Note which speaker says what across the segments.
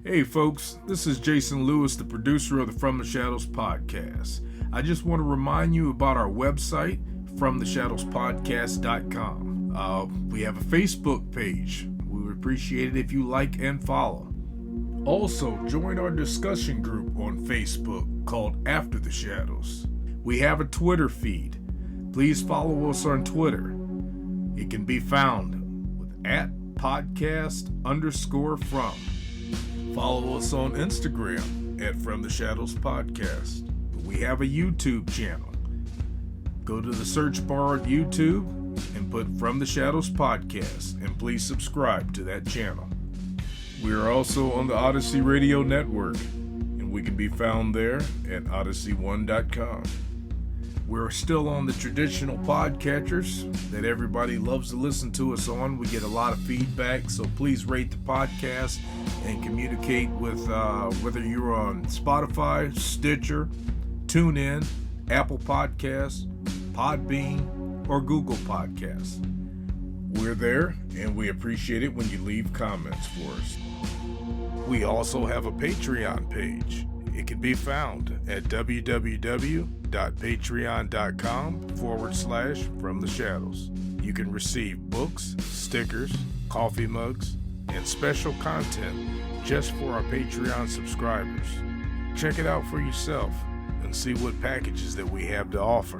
Speaker 1: Hey folks, this is Jason Lewis, the producer of the From the Shadows podcast. I just want to remind you about our website, FromTheShadowsPodcast.com. We have a Facebook page. We would appreciate it if you like and follow. Also, join our discussion group on Facebook called After the Shadows. We have a Twitter feed. Please follow us on Twitter. It can be found with @podcast_from. Follow us on Instagram at From the Shadows Podcast. We have a YouTube channel. Go to the search bar at YouTube and put From the Shadows Podcast, and please subscribe to that channel. We are also on the Odyssey Radio Network, and we can be found there at odyssey1.com. We're still on the traditional podcatchers that everybody loves to listen to us on. We get a lot of feedback, so please rate the podcast and communicate with whether you're on Spotify, Stitcher, TuneIn, Apple Podcasts, Podbean, or Google Podcasts. We're there, and we appreciate it when you leave comments for us. We also have a Patreon page. It can be found at www.patreon.com/FromTheShadows. You can receive books, stickers, coffee mugs, and special content just for our Patreon subscribers. Check it out for yourself and see what packages that we have to offer.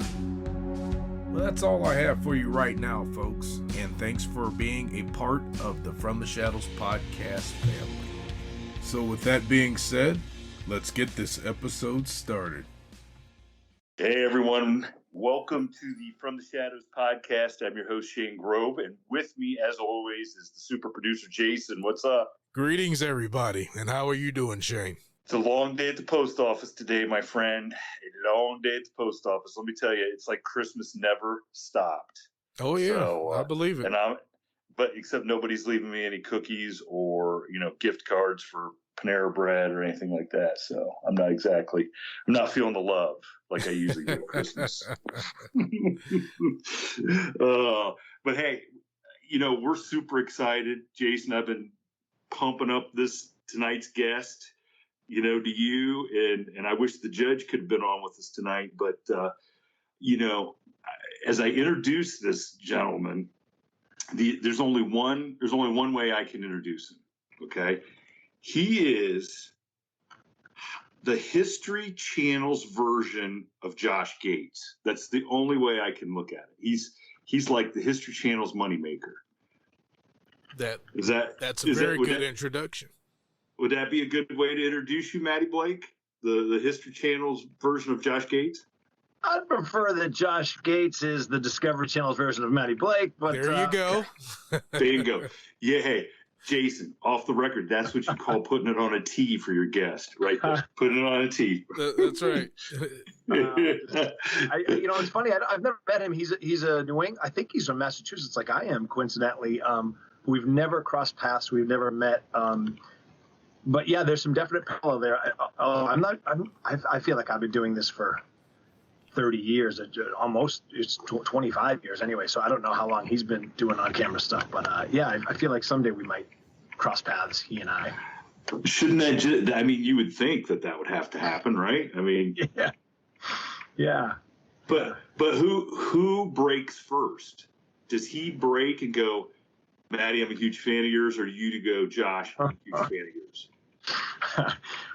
Speaker 1: Well, that's all I have for you right now, folks, and thanks for being a part of the From the Shadows podcast family. So with that being said, let's get this episode started.
Speaker 2: Hey everyone, welcome to the From the Shadows podcast. I'm your host Shane Grove, and with me as always is the super producer Jason. What's up?
Speaker 1: Greetings everybody, and how are you doing, Shane?
Speaker 2: It's a long day at the post office today, my friend. A long day at the post office. Let me tell you, it's like Christmas never stopped.
Speaker 1: Oh yeah, so, I believe it.
Speaker 2: But except nobody's leaving me any cookies or gift cards for Panera Bread or anything like that. So I'm not feeling the love like I usually do at Christmas. But hey, we're super excited. Jason, I've been pumping up tonight's guest, to you. And I wish the judge could have been on with us tonight. But, as I introduce this gentleman, there's only one way I can introduce him. Okay. He is the History Channel's version of Josh Gates. That's the only way I can look at it. He's like the History Channel's moneymaker.
Speaker 1: That's a very good introduction.
Speaker 2: Would that be a good way to introduce you, Matty Blake? The History Channel's version of Josh Gates?
Speaker 3: I'd prefer that Josh Gates is the Discovery Channel's version of Matty Blake. But
Speaker 1: there you go.
Speaker 2: There you go. Yeah, hey. Jason, off the record, that's what you call putting it on a tee for your guest, right there. Putting it on a tee.
Speaker 1: That's right.
Speaker 3: It's funny. I've never met him. He's a New England. I think he's from Massachusetts, like I am, coincidentally. We've never crossed paths. We've never met. But yeah, there's some definite parallel there. I feel like I've been doing this for 30 years, almost. It's 25 years anyway, so I don't know how long he's been doing on-camera stuff, but I feel like someday we might cross paths, he and I.
Speaker 2: Shouldn't that you would think that would have to happen, right?
Speaker 3: Yeah.
Speaker 2: But who breaks first? Does he break and go, Matty, I'm a huge fan of yours, or you to go, Josh, I'm a huge fan of yours?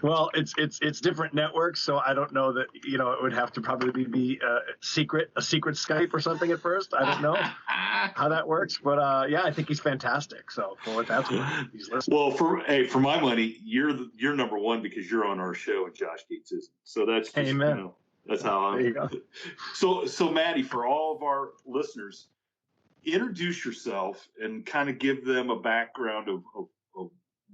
Speaker 3: Well, it's different networks, so I don't know that it would have to probably be a secret Skype or something at first. I don't know how that works, but I think he's fantastic. So for what that's worth, he's listening.
Speaker 2: Well, for my money, you're number one because you're on our show and Josh Gates isn't. So that's just,
Speaker 3: amen.
Speaker 2: That's how I'm.
Speaker 3: There you go.
Speaker 2: So Matty, for all of our listeners, introduce yourself and kind of give them a background of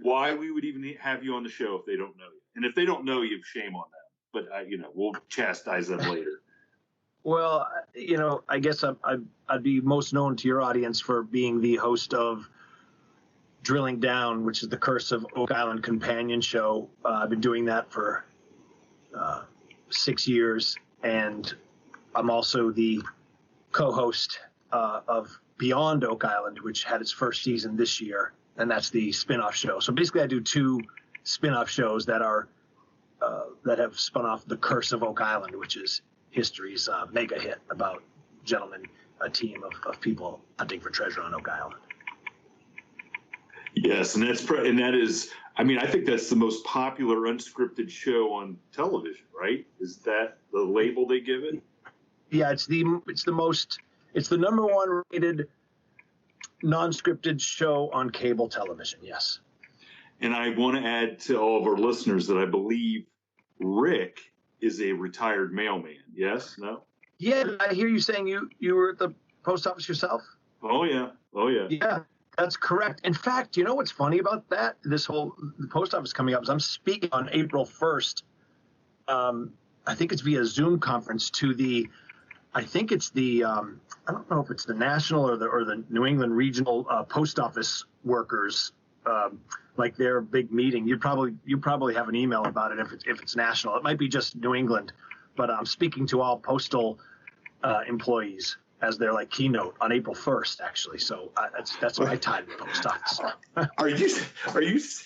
Speaker 2: why we would even have you on the show if they don't know you. And if they don't know you, shame on them. But, we'll chastise them later.
Speaker 3: Well, I guess I'd be most known to your audience for being the host of Drilling Down, which is the Curse of Oak Island companion show. I've been doing that for 6 years. And I'm also the co-host of Beyond Oak Island, which had its first season this year. And that's the spin-off show. So basically I do two spin-off shows that are that have spun off The Curse of Oak Island, which is history's mega hit about a team of people hunting for treasure on Oak Island.
Speaker 2: Yes, and that is. I mean, I think that's the most popular unscripted show on television, right? Is that the label they give it?
Speaker 3: Yeah, it's the number one rated non-scripted show on cable television. Yes.
Speaker 2: And I want to add to all of our listeners that I believe Rick is a retired mailman. Yes? No?
Speaker 3: Yeah, I hear you saying you were at the post office yourself?
Speaker 2: Oh, yeah.
Speaker 3: Yeah, that's correct. In fact, you know what's funny about that? The post office coming up is I'm speaking on April 1st. I think it's via Zoom conference to I don't know if it's the national or the New England regional post office workers, like their big meeting. You probably have an email about it if it's national. It might be just New England, but I'm speaking to all postal employees as their like keynote on April 1st, actually. So that's my time at the post office.
Speaker 2: Are you serious?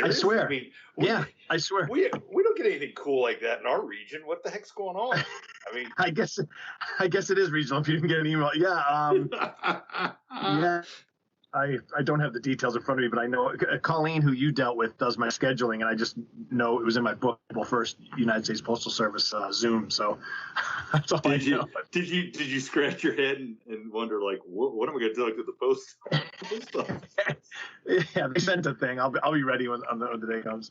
Speaker 3: I swear.
Speaker 2: I mean,
Speaker 3: I swear.
Speaker 2: We don't get anything cool like that in our region. What the heck's going on? I mean,
Speaker 3: I guess it is regional if you didn't get an email. Yeah. Yeah. I don't have the details in front of me, but I know Colleen, who you dealt with, does my scheduling, and I just know it was in my book, April 1st, United States Postal Service Zoom. So that's all I know.
Speaker 2: Did you scratch your head and wonder, like, what am I going to do to the post office?
Speaker 3: Yeah, they sent a thing. I'll be ready when the day comes.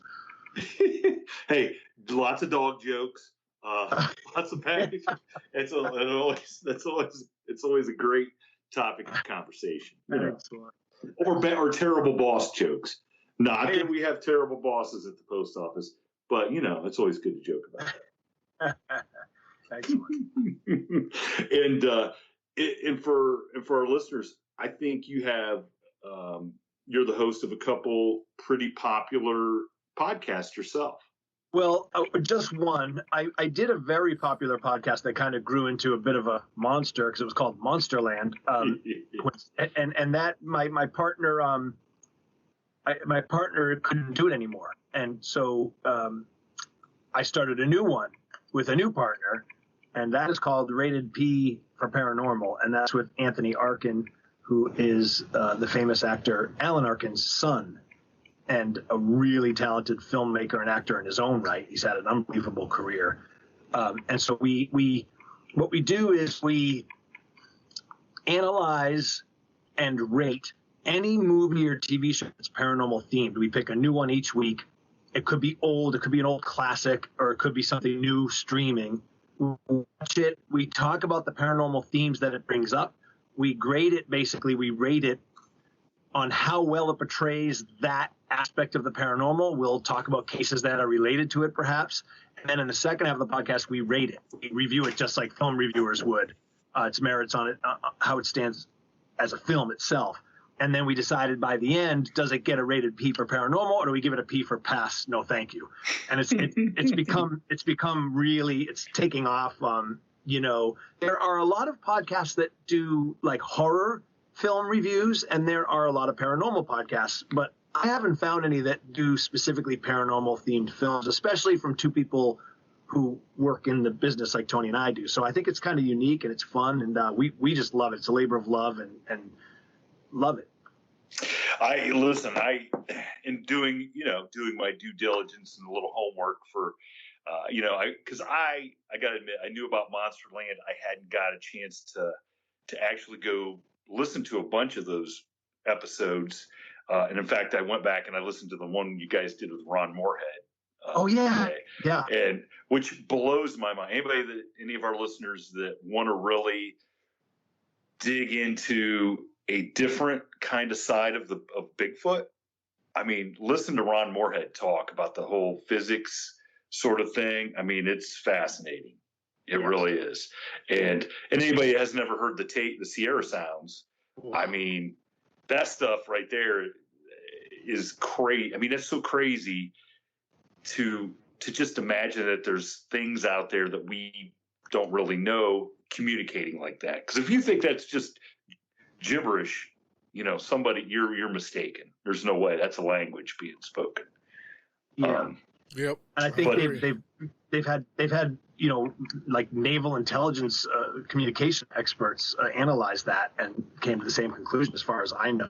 Speaker 2: Hey, lots of dog jokes, lots of packages. It's always a great topic of conversation.
Speaker 3: Excellent.
Speaker 2: Or terrible boss jokes. Not that we have terrible bosses at the post office, but it's always good to joke about.
Speaker 3: Excellent.
Speaker 2: and for our listeners, I think you have you're the host of a couple pretty popular podcasts yourself.
Speaker 3: Well, just one. I did a very popular podcast that kind of grew into a bit of a monster because it was called Monsterland. And that my partner my partner couldn't do it anymore, and so I started a new one with a new partner, and that is called Rated P for Paranormal, and that's with Anthony Arkin, who is the famous actor Alan Arkin's son, and a really talented filmmaker and actor in his own right. He's had an unbelievable career. And so what we do is we analyze and rate any movie or TV show that's paranormal themed. We pick a new one each week. It could be old, it could be an old classic, or it could be something new streaming. We watch it. We talk about the paranormal themes that it brings up. We grade it, basically, we rate it on how well it portrays that aspect of the paranormal. We'll talk about cases that are related to it, perhaps. And then in the second half of the podcast, we rate it. We review it just like film reviewers would. Its merits on it, how it stands as a film itself. And then we decided by the end, does it get a rated P for paranormal, or do we give it a P for pass? No, thank you. And it's become really, it's taking off. There are a lot of podcasts that do like horror film reviews, and there are a lot of paranormal podcasts, but I haven't found any that do specifically paranormal themed films, especially from two people who work in the business like Tony and I do. So I think it's kind of unique and it's fun, and we just love it. It's a labor of love, and love it.
Speaker 2: In doing my due diligence and a little homework for, because I got to admit, I knew about Monsterland. I hadn't got a chance to actually go listen to a bunch of those episodes. And in fact, I went back and I listened to the one you guys did with Ron Moorhead.
Speaker 3: Yeah.
Speaker 2: And which blows my mind. Any of our listeners that want to really dig into a different kind of side of Bigfoot, I mean, listen to Ron Moorhead talk about the whole physics sort of thing. I mean, it's fascinating. It really is. And anybody that has never heard the Sierra sounds, I mean, that stuff right there is crazy. I mean, that's so crazy to just imagine that there's things out there that we don't really know communicating like that. Because if you think that's just gibberish, you're mistaken. There's no way that's a language being spoken.
Speaker 3: Yeah.
Speaker 1: Yep.
Speaker 3: And I think
Speaker 2: But-
Speaker 3: they've had like naval intelligence communication experts analyze that and came to the same conclusion, as far as I know.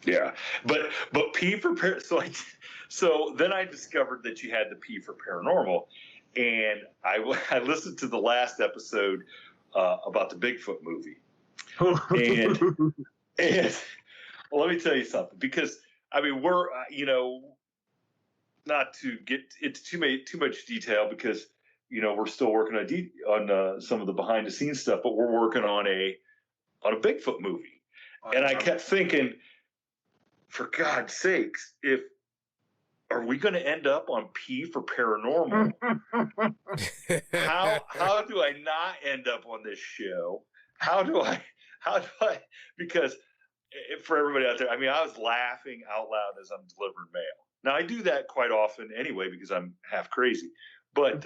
Speaker 2: Yeah, but P for so then I discovered that you had the P for paranormal, and I listened to the last episode about the Bigfoot movie, and well, let me tell you something, because I mean we're not to get into too much detail, because we're still working on some of the behind the scenes stuff, but we're working on a Bigfoot movie, and I kept thinking, for God's sakes, are we going to end up on P for paranormal? How do I not end up on this show? How do I, because for everybody out there, I mean, I was laughing out loud as I'm delivering mail. Now, I do that quite often anyway, because I'm half crazy. But,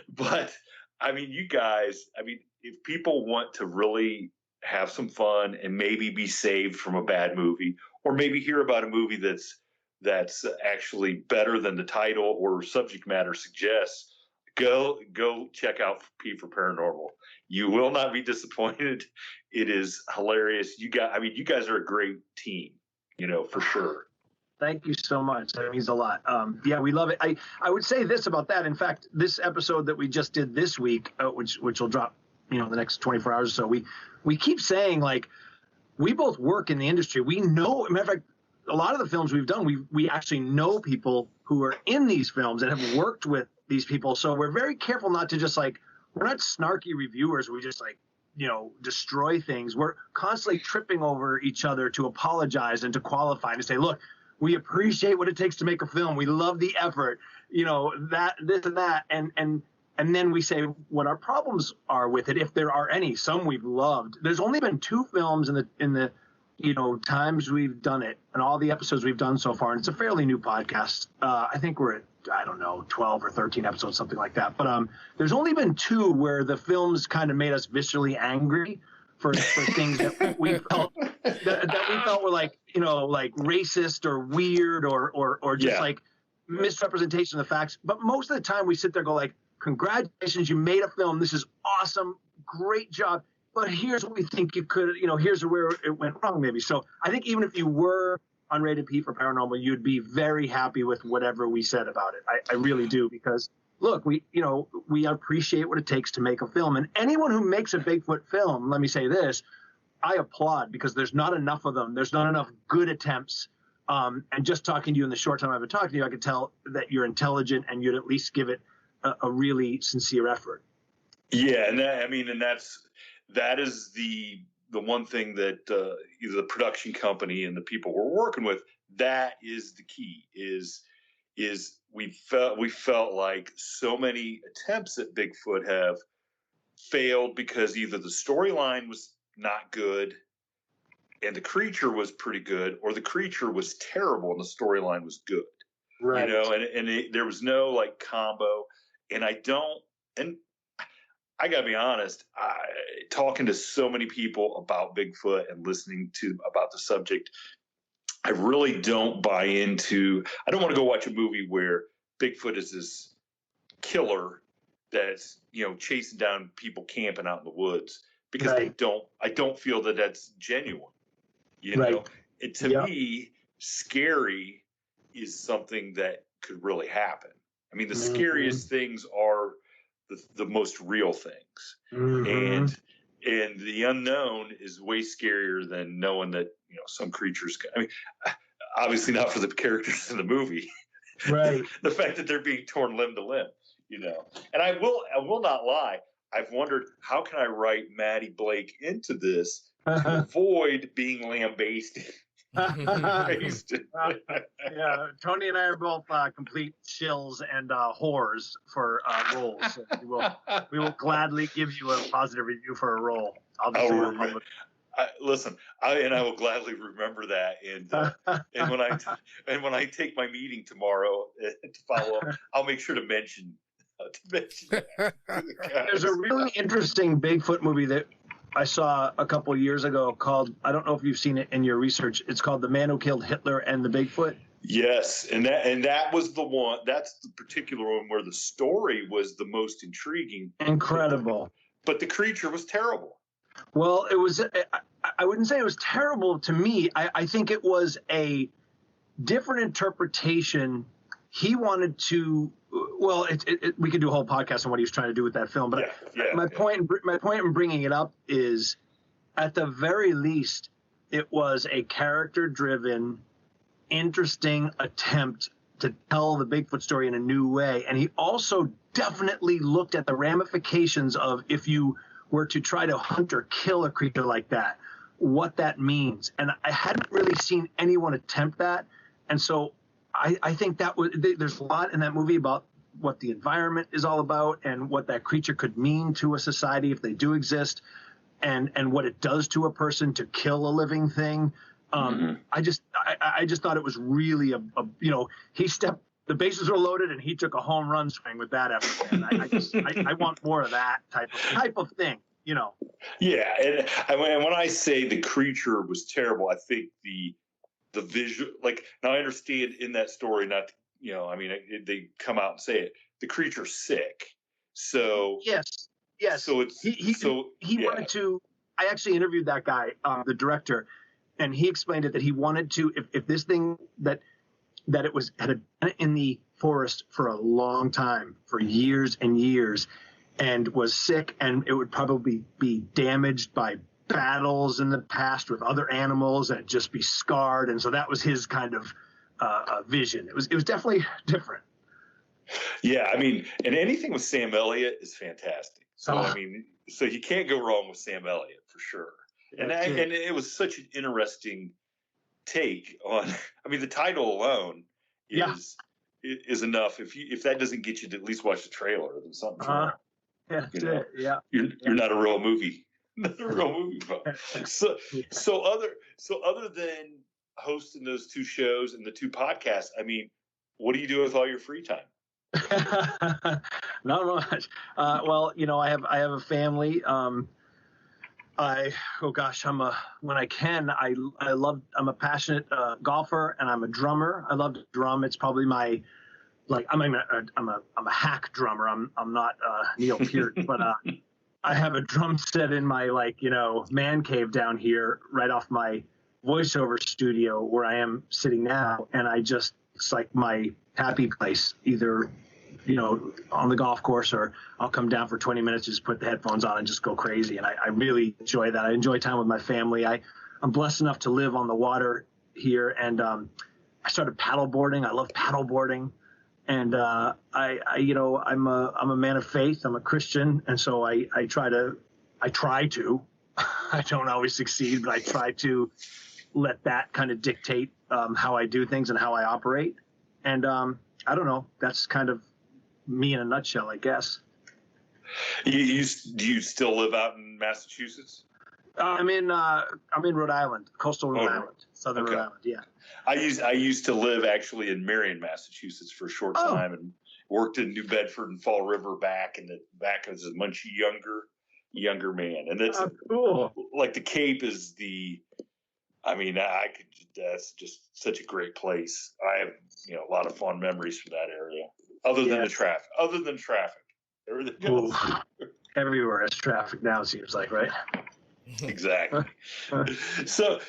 Speaker 2: but I mean, you guys, I mean, if people want to really have some fun and maybe be saved from a bad movie, or maybe hear about a movie that's actually better than the title or subject matter suggests, go check out P for Paranormal. You will not be disappointed. It is hilarious. You guys are a great team, for sure.
Speaker 3: Thank you so much. That means a lot. Yeah, we love it. I would say this about that. In fact, this episode that we just did this week, which will drop, the next 24 hours or so, we keep saying, like, we both work in the industry. We know, matter of fact, a lot of the films we've done, we actually know people who are in these films and have worked with these people. So we're very careful not to just, like, we're not snarky reviewers. We just, like, destroy things. We're constantly tripping over each other to apologize and to qualify and to say, look, we appreciate what it takes to make a film. We love the effort, that, this and that. And then we say what our problems are with it, if there are any. Some we've loved. There's only been 2 films in the times we've done it, and all the episodes we've done so far. And it's a fairly new podcast. I think we're at, 12 or 13 episodes, something like that. But there's only been 2 where the films kind of made us viscerally angry for things that we felt that we felt were like racist or weird or just like misrepresentation of the facts. But most of the time we sit there and go, like, congratulations, you made a film. This is awesome. Great job. But here's what we think you could, here's where it went wrong maybe. So I think even if you were on Rated P for Paranormal, you'd be very happy with whatever we said about it. I really do, because look, we appreciate what it takes to make a film. And anyone who makes a Bigfoot film, let me say this, I applaud, because there's not enough of them. There's not enough good attempts. And just talking to you in the short time I've been talking to you, I could tell that you're intelligent and you'd at least give it a really sincere effort.
Speaker 2: Yeah, and that is the one thing that either the production company and the people we're working with, that is the key. Is we felt like so many attempts at Bigfoot have failed because either the storyline was not good and the creature was pretty good, or the creature was terrible and the storyline was good.
Speaker 3: Right.
Speaker 2: There was no like combo. And I gotta be honest, talking to so many people about Bigfoot and listening to about the subject, I really don't buy into, I don't want to go watch a movie where Bigfoot is this killer that's, chasing down people camping out in the woods, because
Speaker 3: right.
Speaker 2: I don't feel that that's genuine. And to me, scary is something that could really happen. I mean, the scariest things are the most real things. And the unknown is way scarier than knowing that, some creatures, obviously not for the characters in the movie,
Speaker 3: right?
Speaker 2: The fact that they're being torn limb to limb, and I will not lie. I've wondered, how can I write Matty Blake into this to avoid being lambasted?
Speaker 3: Yeah, Tony and I are both complete shills and whores for roles. So we will gladly give you a positive review for a role. I'll just say public.
Speaker 2: Listen, I will gladly remember that, and when I take my meeting tomorrow to follow up, I'll make sure to mention that.
Speaker 3: There's a really interesting Bigfoot movie that I saw a couple of years ago called, I don't know if you've seen it in your research, it's called The Man Who Killed Hitler and the Bigfoot.
Speaker 2: Yes, and that was the one. That's the particular one where the story was the most intriguing.
Speaker 3: Incredible.
Speaker 2: But the creature was terrible.
Speaker 3: Well, it was. I wouldn't say it was terrible to me. I think it was a different interpretation. He wanted to. Well, we could do a whole podcast on what he was trying to do with that film. But my point in bringing it up is, at the very least, it was a character-driven, interesting attempt to tell the Bigfoot story in a new way. And he also definitely looked at the ramifications of if you were to try to hunt or kill a creature like that, what that means. And I hadn't really seen anyone attempt that. And so I think that there's a lot in that movie about what the environment is all about and what that creature could mean to a society if they do exist, and what it does to a person to kill a living thing. I just thought it was really the bases were loaded and he took a home run swing with that effort. And I want more of that type of thing, you know?
Speaker 2: Yeah. And when I say the creature was terrible, I think the visual, like, now I understand in that story, not, you know, I mean, they come out and say it, the creature's sick. So
Speaker 3: yes.
Speaker 2: So it's,
Speaker 3: he wanted to, I actually interviewed that guy, the director, and he explained it that he wanted to, if this thing that it was had been in the forest for a long time, for years and years, and was sick, and it would probably be damaged by battles in the past with other animals and just be scarred. And so that was his kind of vision. It was definitely different.
Speaker 2: Yeah, I mean, and anything with Sam Elliott is fantastic. So I mean, so you can't go wrong with Sam Elliott for sure. And it was such an interesting take on. I mean, the title alone is enough. If that doesn't get you to at least watch the trailer, then something's wrong. You're not a real movie. Not a real movie fan. So other than hosting those two shows and the two podcasts, I mean, what do you do with all your free time?
Speaker 3: Not much. Well, you know, I have a family. I'm a passionate golfer, and I'm a drummer. I love to drum. It's probably my, like, I'm a hack drummer. I'm not Neil Peart, but I have a drum set in my, like, you know, man cave down here, right off my voiceover studio where I am sitting now, and it's like my happy place, either, you know, on the golf course, or I'll come down for 20 minutes, just put the headphones on and just go crazy. And I really enjoy that. I enjoy time with my family. I'm blessed enough to live on the water here. And I started paddleboarding. I love paddleboarding. And I'm a man of faith. I'm a Christian. And so I try to, I don't always succeed, but I try to let that kind of dictate how I do things and how I operate. And I don't know. That's kind of me in a nutshell, I guess.
Speaker 2: Do you still live out in Massachusetts?
Speaker 3: I'm in Rhode Island, coastal Rhode Island, southern Rhode Island. Yeah. I
Speaker 2: used to live actually in Marion, Massachusetts for a short time, and worked in New Bedford and Fall River back as a much younger man. And that's
Speaker 3: cool.
Speaker 2: Like the Cape is that's just such a great place. I have, you know, a lot of fond memories from that area. Other than traffic. Everything else.
Speaker 3: Everywhere is traffic now, it seems like, right?
Speaker 2: Exactly. So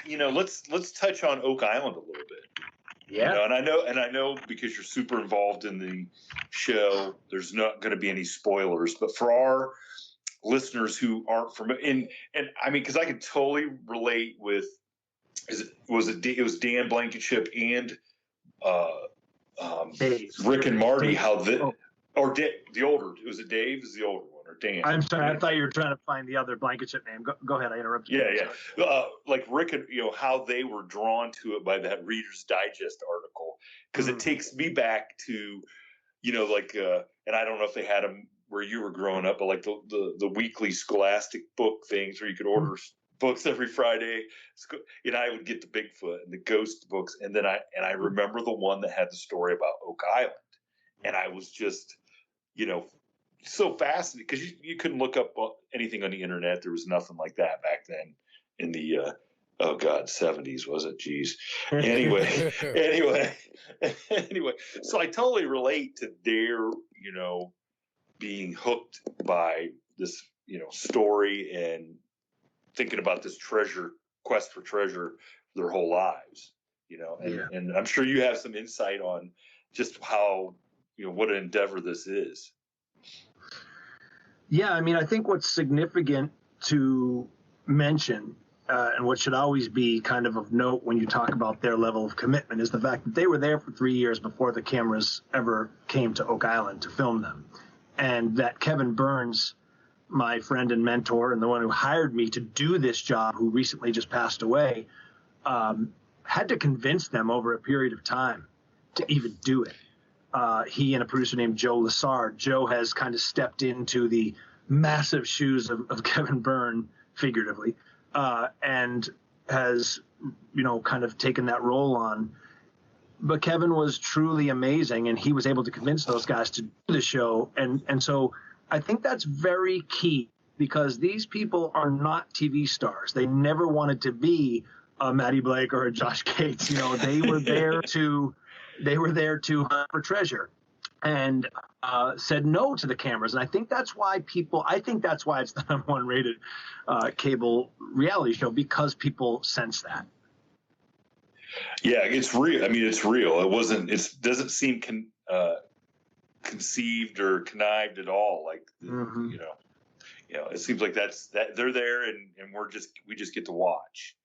Speaker 2: you know, let's touch on Oak Island a little bit.
Speaker 3: Yeah.
Speaker 2: You know, and I know because you're super involved in the show, there's not going to be any spoilers, but for our listeners who aren't familiar, and I mean, because I could totally relate with, it was Dan Blankenship and Rick and Marty,
Speaker 3: Dave.
Speaker 2: how the older, was it Dave is the older one, or Dan?
Speaker 3: I'm sorry, I thought you were trying to find the other Blankenship name. Go ahead, I interrupted you.
Speaker 2: Yeah. Like Rick and, you know, how they were drawn to it by that Reader's Digest article, because it takes me back to, you know, like, and I don't know if they had them where you were growing up, but like the weekly Scholastic book things where you could order books every Friday. And I would get the Bigfoot and the ghost books, and then I remember the one that had the story about Oak Island, and I was just, you know, so fascinated because you couldn't look up anything on the internet. There was nothing like that back then in the oh God, 70s, was it? Geez. Anyway, anyway. So I totally relate to their, being hooked by this, story and thinking about this quest for treasure their whole lives, and I'm sure you have some insight on just how, what an endeavor this is.
Speaker 3: Yeah, I mean, I think what's significant to mention, and what should always be kind of note when you talk about their level of commitment, is the fact that they were there for 3 years before the cameras ever came to Oak Island to film them. And that Kevin Burns, my friend and mentor, and the one who hired me to do this job, who recently just passed away, had to convince them over a period of time to even do it. He and a producer named Joe Lassard. Joe has kind of stepped into the massive shoes of Kevin Byrne, figuratively, and has, kind of taken that role on. But Kevin was truly amazing, and he was able to convince those guys to do the show. And so I think that's very key, because these people are not TV stars. They never wanted to be a Matty Blake or a Josh Gates. They were there to hunt for treasure, and said no to the cameras. And I think that's why it's the #1 rated cable reality show, because people sense that.
Speaker 2: Yeah, it's real. I mean, it's real. It doesn't seem conceived or connived at all. Like, it seems like that they're there, and we just get to watch.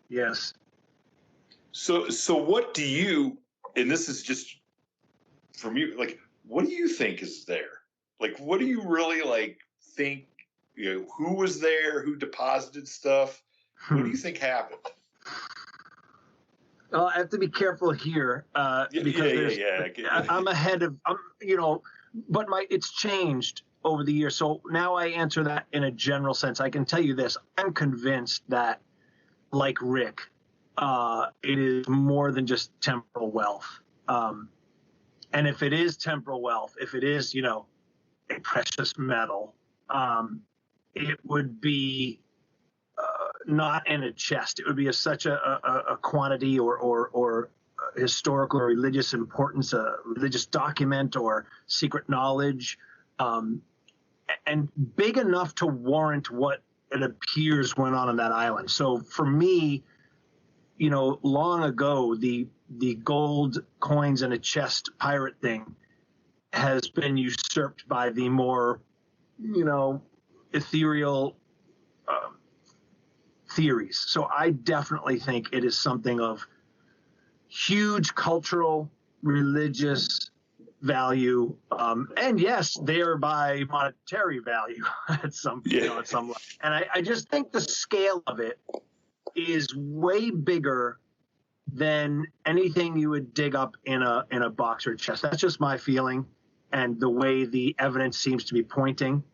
Speaker 3: Yes.
Speaker 2: So what do you? And this is just from you. Like, what do you think is there? Like, what do you really think? Who was there? Who deposited stuff? What do you think happened?
Speaker 3: Well, I have to be careful here, because I'm ahead of, but it's changed over the years. So now I answer that in a general sense. I can tell you this: I'm convinced that, like Rick, it is more than just temporal wealth. And if it is temporal wealth, if it is, a precious metal, it would be not in a chest. It would be such a quantity or historical or religious importance, a religious document or secret knowledge, and big enough to warrant what it appears went on that island. So for me, long ago, the gold coins in a chest pirate thing has been usurped by the more, ethereal theories. So I definitely think it is something of huge cultural, religious value, and yes, thereby monetary value at some level. And I just think the scale of it is way bigger than anything you would dig up in a box or chest. That's just my feeling, and the way the evidence seems to be pointing.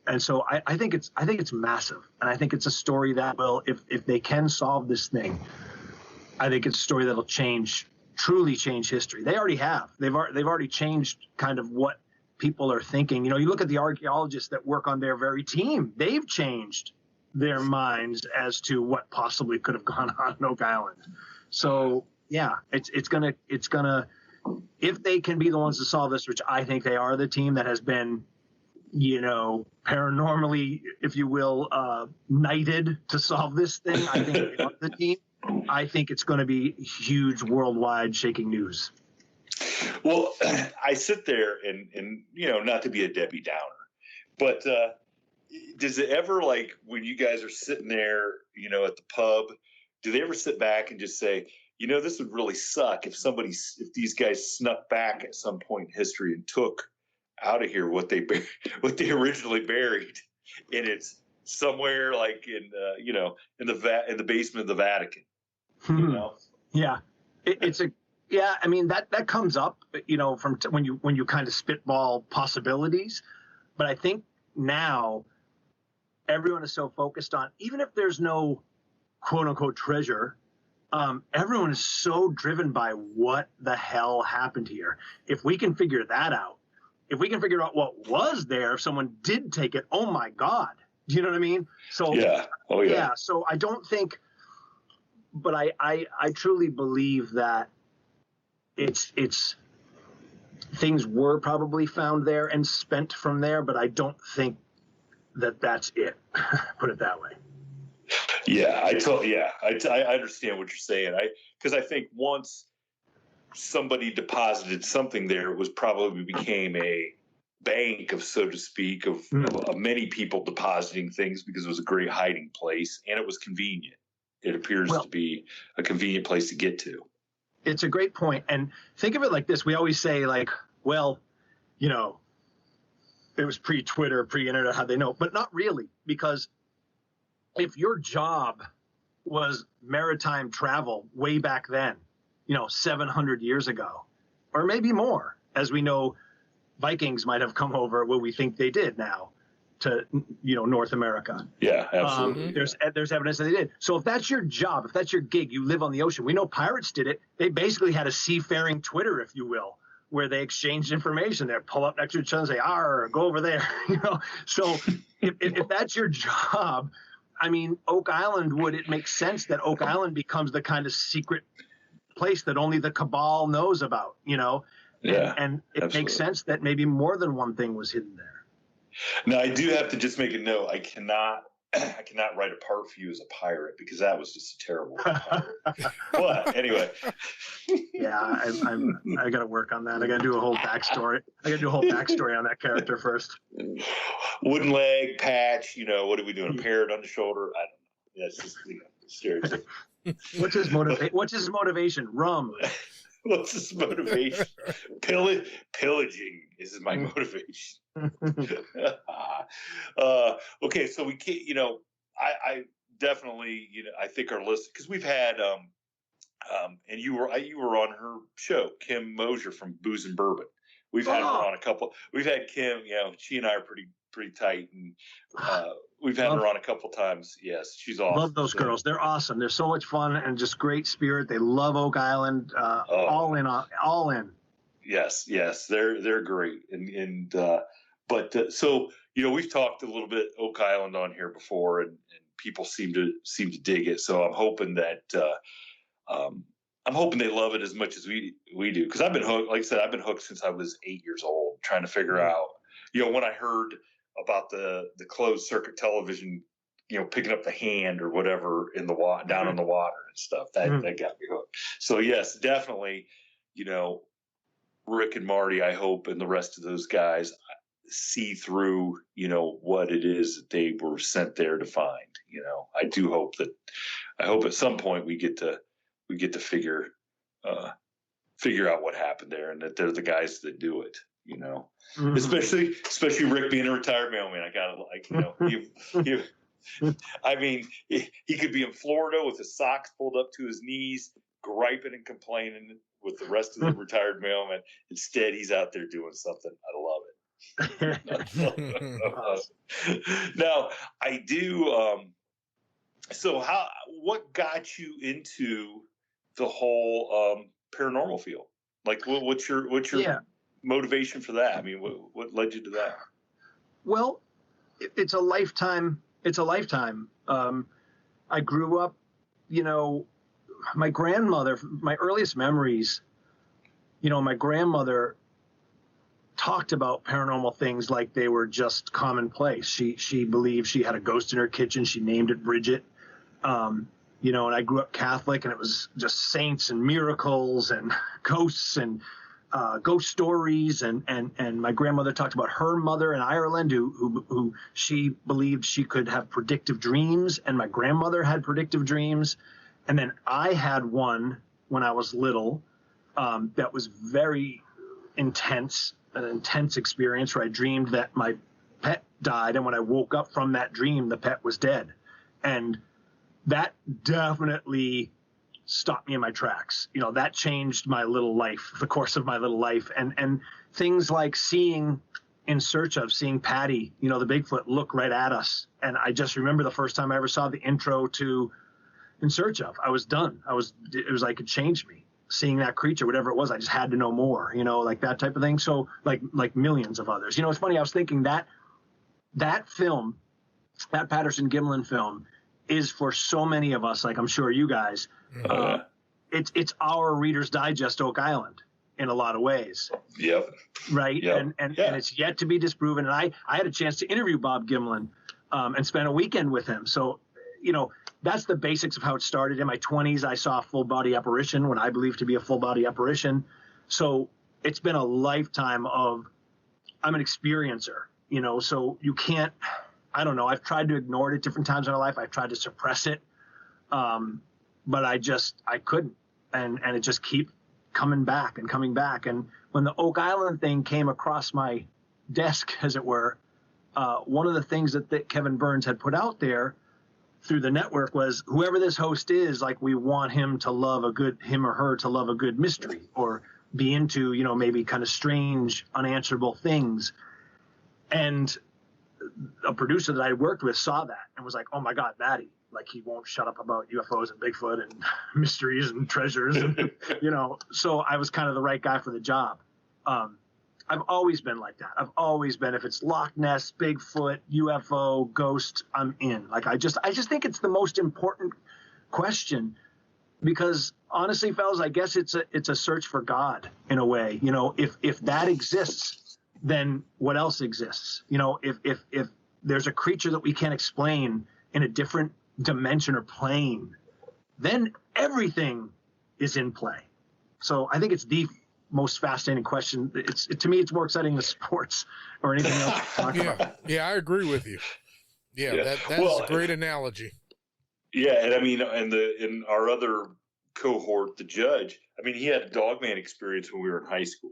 Speaker 3: And so I think it's massive, and I think it's a story that will, if they can solve this thing, I think it's a story that'll truly change history. They already have. They've already changed kind of what people are thinking. You look at the archaeologists that work on their very team. They've changed their minds as to what possibly could have gone on Oak Island. So yeah, it's gonna, if they can be the ones to solve this, which I think they are, the team that has been, paranormally, if you will, knighted to solve this thing. I think they are the team. I think it's going to be huge, worldwide, shaking news.
Speaker 2: Well, I sit there and not to be a Debbie Downer, but does it ever, when you guys are sitting there, at the pub, do they ever sit back and just say, this would really suck if these guys snuck back at some point in history and took out of here what they originally buried, and it's somewhere in the basement of the Vatican.
Speaker 3: Yeah, I mean that comes up, from when you kind of spitball possibilities, but I think now everyone is so focused on, even if there's no quote unquote treasure, everyone is so driven by what the hell happened here. If we can figure that out, if we can figure out what was there, if someone did take it, oh my God, Do you know what I mean? So
Speaker 2: Yeah. Oh yeah.
Speaker 3: yeah. So I don't think, but I truly believe that it's things were probably found there and spent from there, but I don't think that that's it. Put it that way.
Speaker 2: Yeah, I understand what you're saying. Because I think once somebody deposited something there, it was probably became a bank of, so to speak, of many people depositing things because it was a great hiding place and it was convenient. It appears to be a convenient place to get to.
Speaker 3: It's a great point. And think of it like this. We always say, like, well, you know, it was pre-Twitter, pre-internet, how they know, but not really, because if your job was maritime travel way back then, 700 years ago, or maybe more, as we know, Vikings might have come over, well, we think they did now, to North America.
Speaker 2: Yeah, absolutely.
Speaker 3: There's evidence that they did. So if that's your job, if that's your gig, you live on the ocean. We know pirates did it. They basically had a seafaring Twitter, if you will, where they exchanged information. They pull up next to each other and say, "Arr, go over there." So if that's your job, I mean, Oak Island, would it make sense that Oak Island becomes the kind of secret place that only the cabal knows about?
Speaker 2: Yeah,
Speaker 3: and it
Speaker 2: absolutely
Speaker 3: makes sense that maybe more than one thing was hidden there.
Speaker 2: Now, I do have to just make a note. I cannot write a part for you as a pirate because that was just a terrible pirate. But anyway.
Speaker 3: Yeah, I got to work on that. I got to do a whole backstory. On that character first.
Speaker 2: Wooden leg, patch, what are we doing? A parrot on the shoulder? I don't know. Yeah, it's just stereotype.
Speaker 3: What's his motivation? Rum.
Speaker 2: What's his motivation? Pillaging is my motivation. Okay, so we can't, I definitely, I think our list, because we've had, and you were on her show, Kim Mosier from Booze and Bourbon. We've had her on a couple. We've had Kim, she and I are pretty tight, and we've had her on a couple times. Yes, she's awesome.
Speaker 3: Love those girls. They're awesome. They're so much fun and just great spirit. They love Oak Island. All in. Yes,
Speaker 2: they're great. But so we've talked a little bit Oak Island on here before, and people seem to dig it. So I'm hoping that they love it as much as we do, because I've been hooked. Like I said, I've been hooked since I was 8 years old, trying to figure out. When I heard about the closed circuit television, picking up the hand or whatever in the water, down in the water and stuff, that got me hooked. So yes, definitely, Rick and Marty, I hope, and the rest of those guys see through, what it is that they were sent there to find. I do hope at some point we get to figure out what happened there, and that they're the guys that do it. Especially Rick being a retired mailman. I gotta I mean, he could be in Florida with his socks pulled up to his knees, griping and complaining with the rest of the retired mailmen. Instead, he's out there doing something. I love it. Now, I do. So, what got you into the whole paranormal field? Like, what's your motivation for that? I mean, what led you to that?
Speaker 3: Well, it's a lifetime. I grew up, my grandmother, my earliest memories, my grandmother talked about paranormal things like they were just commonplace. She believed she had a ghost in her kitchen. She named it Bridget. And I grew up Catholic, and it was just saints and miracles and ghosts and ghost stories, and my grandmother talked about her mother in Ireland who she believed she could have predictive dreams, and my grandmother had predictive dreams. And then I had one when I was little that was very intense, an intense experience where I dreamed that my pet died, and when I woke up from that dream, the pet was dead. And that definitely stopped me in my tracks. That changed my little life, the course of my little life. And things like seeing Patty, the Bigfoot, look right at us. And I just remember the first time I ever saw the intro to In Search Of. I was done. It was like it changed me. Seeing that creature, whatever it was, I just had to know more, like that type of thing. So like millions of others. It's funny, I was thinking that film that Patterson Gimlin film is for so many of us, like I'm sure you guys, it's our Reader's Digest Oak Island in a lot of ways.
Speaker 2: Yep.
Speaker 3: Right.
Speaker 2: Yep.
Speaker 3: And it's yet to be disproven. And I had a chance to interview Bob Gimlin and spent a weekend with him. So, that's the basics of how it started. In my 20s, I saw a full body apparition, what I believe to be a full body apparition. So it's been a lifetime of, I'm an experiencer, so you can't, I don't know. I've tried to ignore it at different times in my life. I've tried to suppress it. But I couldn't. And it just keep coming back and coming back. And when the Oak Island thing came across my desk, as it were, one of the things that Kevin Burns had put out there through the network was, whoever this host is, like, we want him or her to love a good mystery, or be into, maybe kind of strange, unanswerable things. And a producer that I worked with saw that and was like, oh my God, Matty, like, he won't shut up about UFOs and Bigfoot and mysteries and treasures. And, so I was kind of the right guy for the job. I've always been like that. I've always been, if it's Loch Ness, Bigfoot, UFO, ghost, I'm in. Like, I just think it's the most important question, because honestly, fellas, I guess it's a search for God in a way. If that exists, then what else exists? If there's a creature that we can't explain in a different dimension or plane, then everything is in play. So I think it's the most fascinating question. To me, it's more exciting than sports or anything else to talk about.
Speaker 4: Yeah, I agree with you. Yeah. That's a great analogy.
Speaker 2: Yeah, and I mean, in our other cohort, the judge, I mean, he had a dogman experience when we were in high school.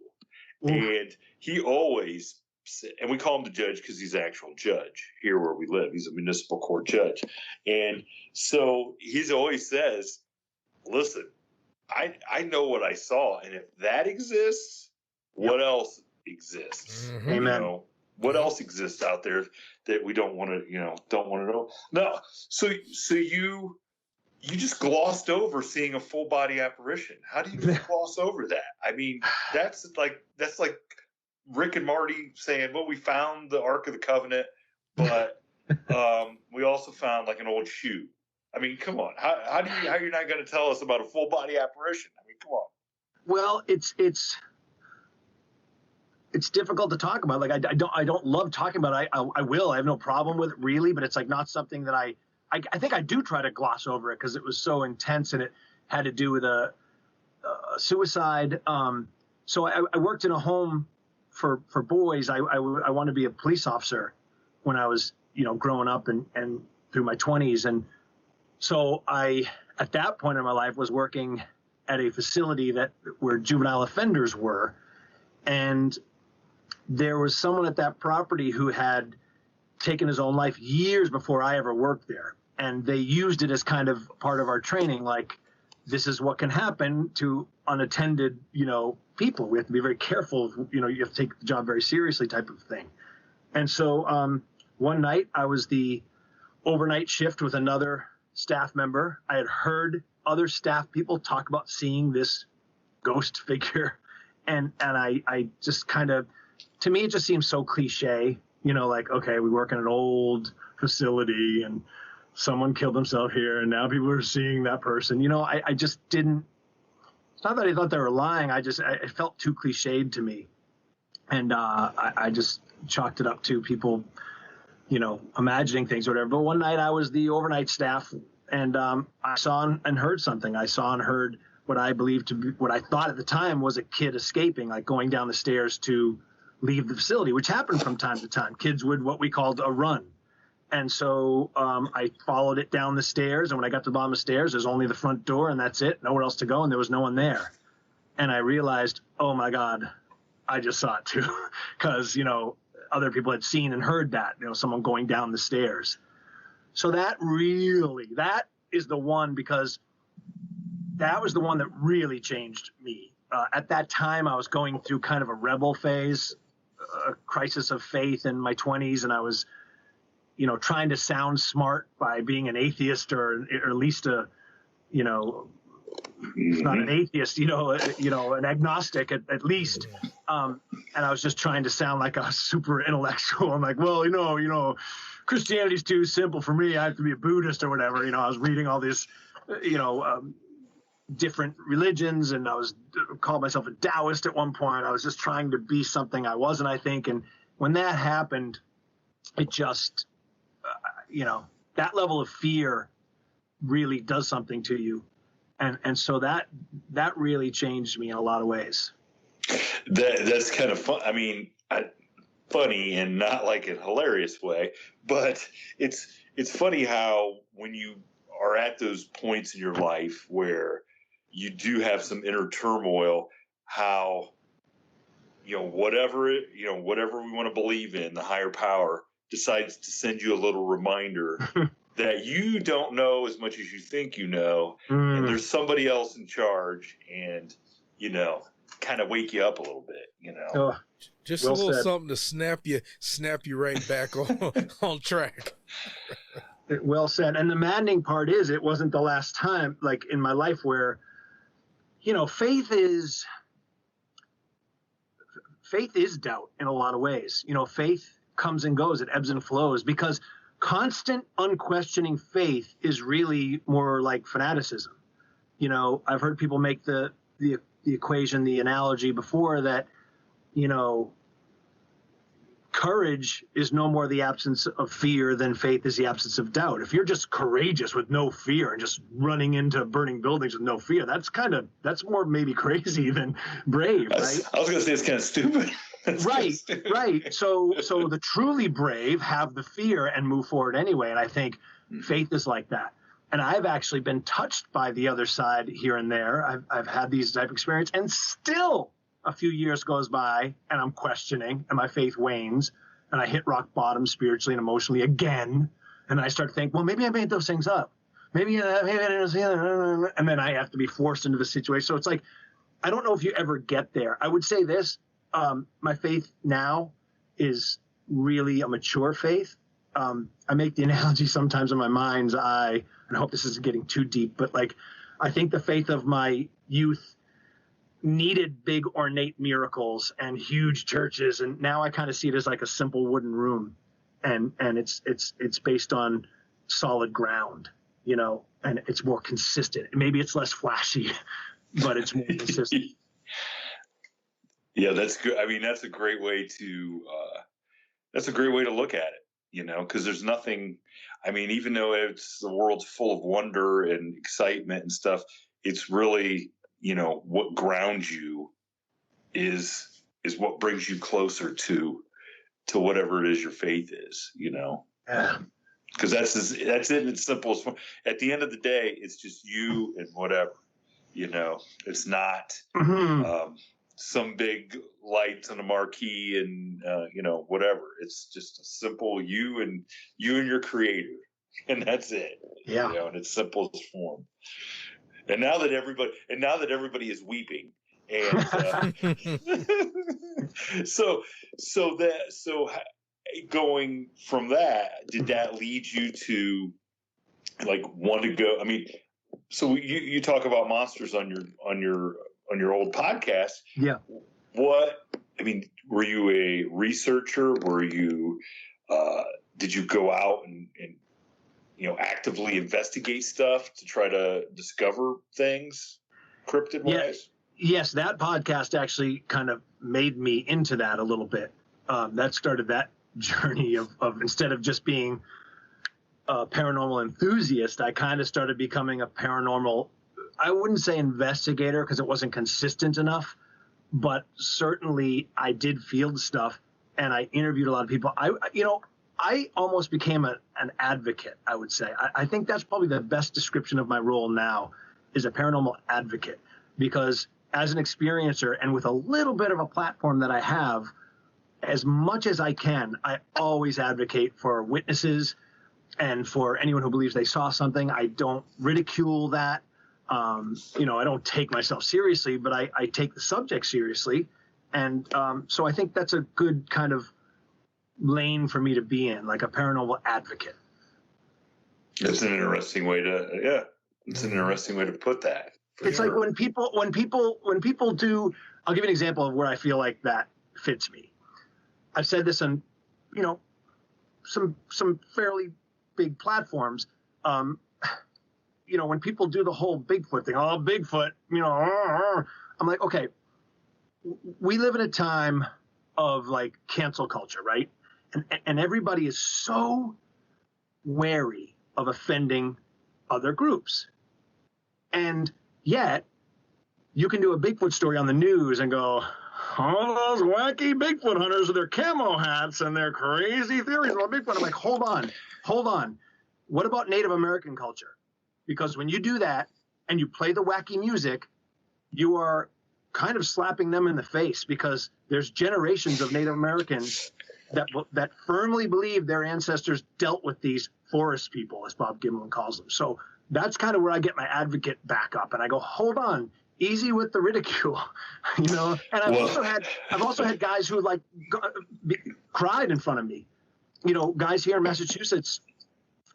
Speaker 2: Ooh. And he always said, and we call him the judge because he's an actual judge here where we live. He's a municipal court judge. And so he's always says, listen, I know what I saw, and if that exists, what else exists?
Speaker 4: Mm-hmm.
Speaker 3: Amen.
Speaker 2: What else exists out there that we don't want to know? No. So you just glossed over seeing a full body apparition. How do you just gloss over that? I mean, that's like Rick and Morty saying, well, we found the Ark of the Covenant, but we also found like an old shoe. I mean, come on. How you're not going to tell us about a full body apparition? I mean, come on. Well,
Speaker 3: it's difficult to talk about. Like, I don't love talking about it. I will. I have no problem with it, really, but it's like not something that I think I do try to gloss over it because it was so intense and it had to do with a suicide. So I worked in a home for boys. I wanted to be a police officer when I was growing up and through my 20s. And so I, at that point in my life, was working at a facility where juvenile offenders were. And there was someone at that property who had taken his own life years before I ever worked there. And they used it as kind of part of our training. Like, this is what can happen to unattended, people. We have to be very careful. You have to take the job very seriously, type of thing. And so one night I was the overnight shift with another staff member. I had heard other staff people talk about seeing this ghost figure. And I just kind of, to me, it just seems so cliche, like, okay, we work in an old facility and someone killed himself here and now people are seeing that person. I just didn't, it's not that I thought they were lying. It felt too cliched to me. And I just chalked it up to people, imagining things or whatever. But one night I was the overnight staff and I saw and heard something. I saw and heard what I believed to be, what I thought at the time was a kid escaping, like going down the stairs to leave the facility, which happened from time to time. Kids would what we called a run. And so I followed it down the stairs. And when I got to the bottom of the stairs, there's only the front door and that's it. Nowhere else to go. And there was no one there. And I realized, oh my God, I just saw it too. Because, other people had seen and heard that, someone going down the stairs. So that is the one, because that was the one that really changed me. At that time, I was going through kind of a rebel phase, a crisis of faith in my 20s. And I was, trying to sound smart by being an atheist or at least a, not an atheist, an agnostic at least. And I was just trying to sound like a super intellectual. I'm like, well, Christianity's too simple for me. I have to be a Buddhist or whatever. I was reading all these, different religions, and I was called myself a Taoist at one point. I was just trying to be something I wasn't, I think. And when that happened, it just, that level of fear really does something to you. And so that really changed me in a lot of ways.
Speaker 2: That's kind of fun. I mean, funny and not like a hilarious way, but it's funny how when you are at those points in your life where you do have some inner turmoil, how, whatever we want to believe in, the higher power decides to send you a little reminder that you don't know as much as you think you know, and there's somebody else in charge, and, kind of wake you up a little bit,
Speaker 4: Just
Speaker 3: well
Speaker 4: a little
Speaker 3: said.
Speaker 4: something to snap you right back on track.
Speaker 3: Well said. And the maddening part is, it wasn't the last time, like in my life, where, faith is doubt in a lot of ways. Faith comes and goes, it ebbs and flows, because constant unquestioning faith is really more like fanaticism. I've heard people make the equation, the analogy before that, courage is no more the absence of fear than faith is the absence of doubt. If you're just courageous with no fear and just running into burning buildings with no fear, that's more maybe crazy than brave, right?
Speaker 2: I was going to say it's kind of stupid.
Speaker 3: Right. So the truly brave have the fear and move forward anyway. And I think faith is like that. And I've actually been touched by the other side here and there. I've had these type of experience, and still a few years goes by and I'm questioning, and my faith wanes, and I hit rock bottom spiritually and emotionally again. And I start to think, well, maybe I made those things up. Maybe I didn't see that. And then I have to be forced into the situation. So it's like, I don't know if you ever get there. I would say this, my faith now is really a mature faith. I make the analogy sometimes in my mind's eye, and I hope this isn't getting too deep, but like, I think the faith of my youth needed big ornate miracles and huge churches, and now I kind of see it as like a simple wooden room, and it's based on solid ground, and it's more consistent. Maybe it's less flashy, but it's more consistent.
Speaker 2: Yeah, that's good. I mean, that's a great way to look at it, because there's nothing. I mean, even though the world's full of wonder and excitement and stuff, it's really, what grounds you is what brings you closer to whatever it is your faith is,
Speaker 3: Yeah.
Speaker 2: Because that's it in its simplest form. At the end of the day, it's just you and whatever, it's not some big lights on a marquee and whatever. It's just a simple you and your creator, and that's it.
Speaker 3: Yeah.
Speaker 2: In its simplest form. And now that everybody is weeping, and so going from that, did that lead you to like want to go? I mean, so you talk about monsters on your old podcast.
Speaker 3: Yeah.
Speaker 2: Were you a researcher? Were you, did you go out and actively investigate stuff to try to discover things cryptid wise?
Speaker 3: Yes. That podcast actually kind of made me into that a little bit. That started that journey of instead of just being a paranormal enthusiast, I kind of started becoming a paranormal, I wouldn't say investigator because it wasn't consistent enough, but certainly I did field stuff and I interviewed a lot of people. I almost became an advocate, I would say. I think that's probably the best description of my role now, is a paranormal advocate, because as an experiencer and with a little bit of a platform that I have, as much as I can, I always advocate for witnesses and for anyone who believes they saw something. I don't ridicule that. I don't take myself seriously, but I take the subject seriously. And so I think that's a good kind of lane for me to be in, like a paranormal advocate.
Speaker 2: It's an interesting way to, it's an interesting way to put that.
Speaker 3: It's like when people do, I'll give you an example of where I feel like that fits me. I've said this on, some fairly big platforms. When people do the whole Bigfoot thing, oh, Bigfoot, I'm like, okay, we live in a time of like cancel culture, right? And everybody is so wary of offending other groups. And yet you can do a Bigfoot story on the news and go, oh, those wacky Bigfoot hunters with their camo hats and their crazy theories about Bigfoot. I'm like, hold on. What about Native American culture? Because when you do that and you play the wacky music, you are kind of slapping them in the face, because there's generations of Native Americans that firmly believe their ancestors dealt with these forest people, as Bob Gimlin calls them. So that's kind of where I get my advocate back up, and I go, hold on, easy with the ridicule, And I've also had guys who cried in front of me, guys here in Massachusetts,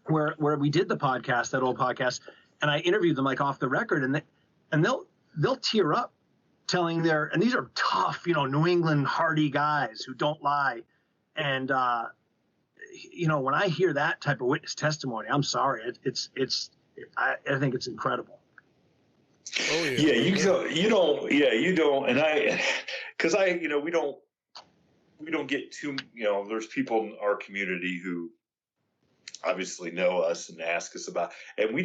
Speaker 3: where we did the podcast, that old podcast, and I interviewed them like off the record, and they'll tear up telling and these are tough, New England hardy guys who don't lie. And, when I hear that type of witness testimony, I'm sorry. I think it's incredible.
Speaker 5: Oh yeah. You don't. And because we don't get too, there's people in our community who obviously know us and ask us about, and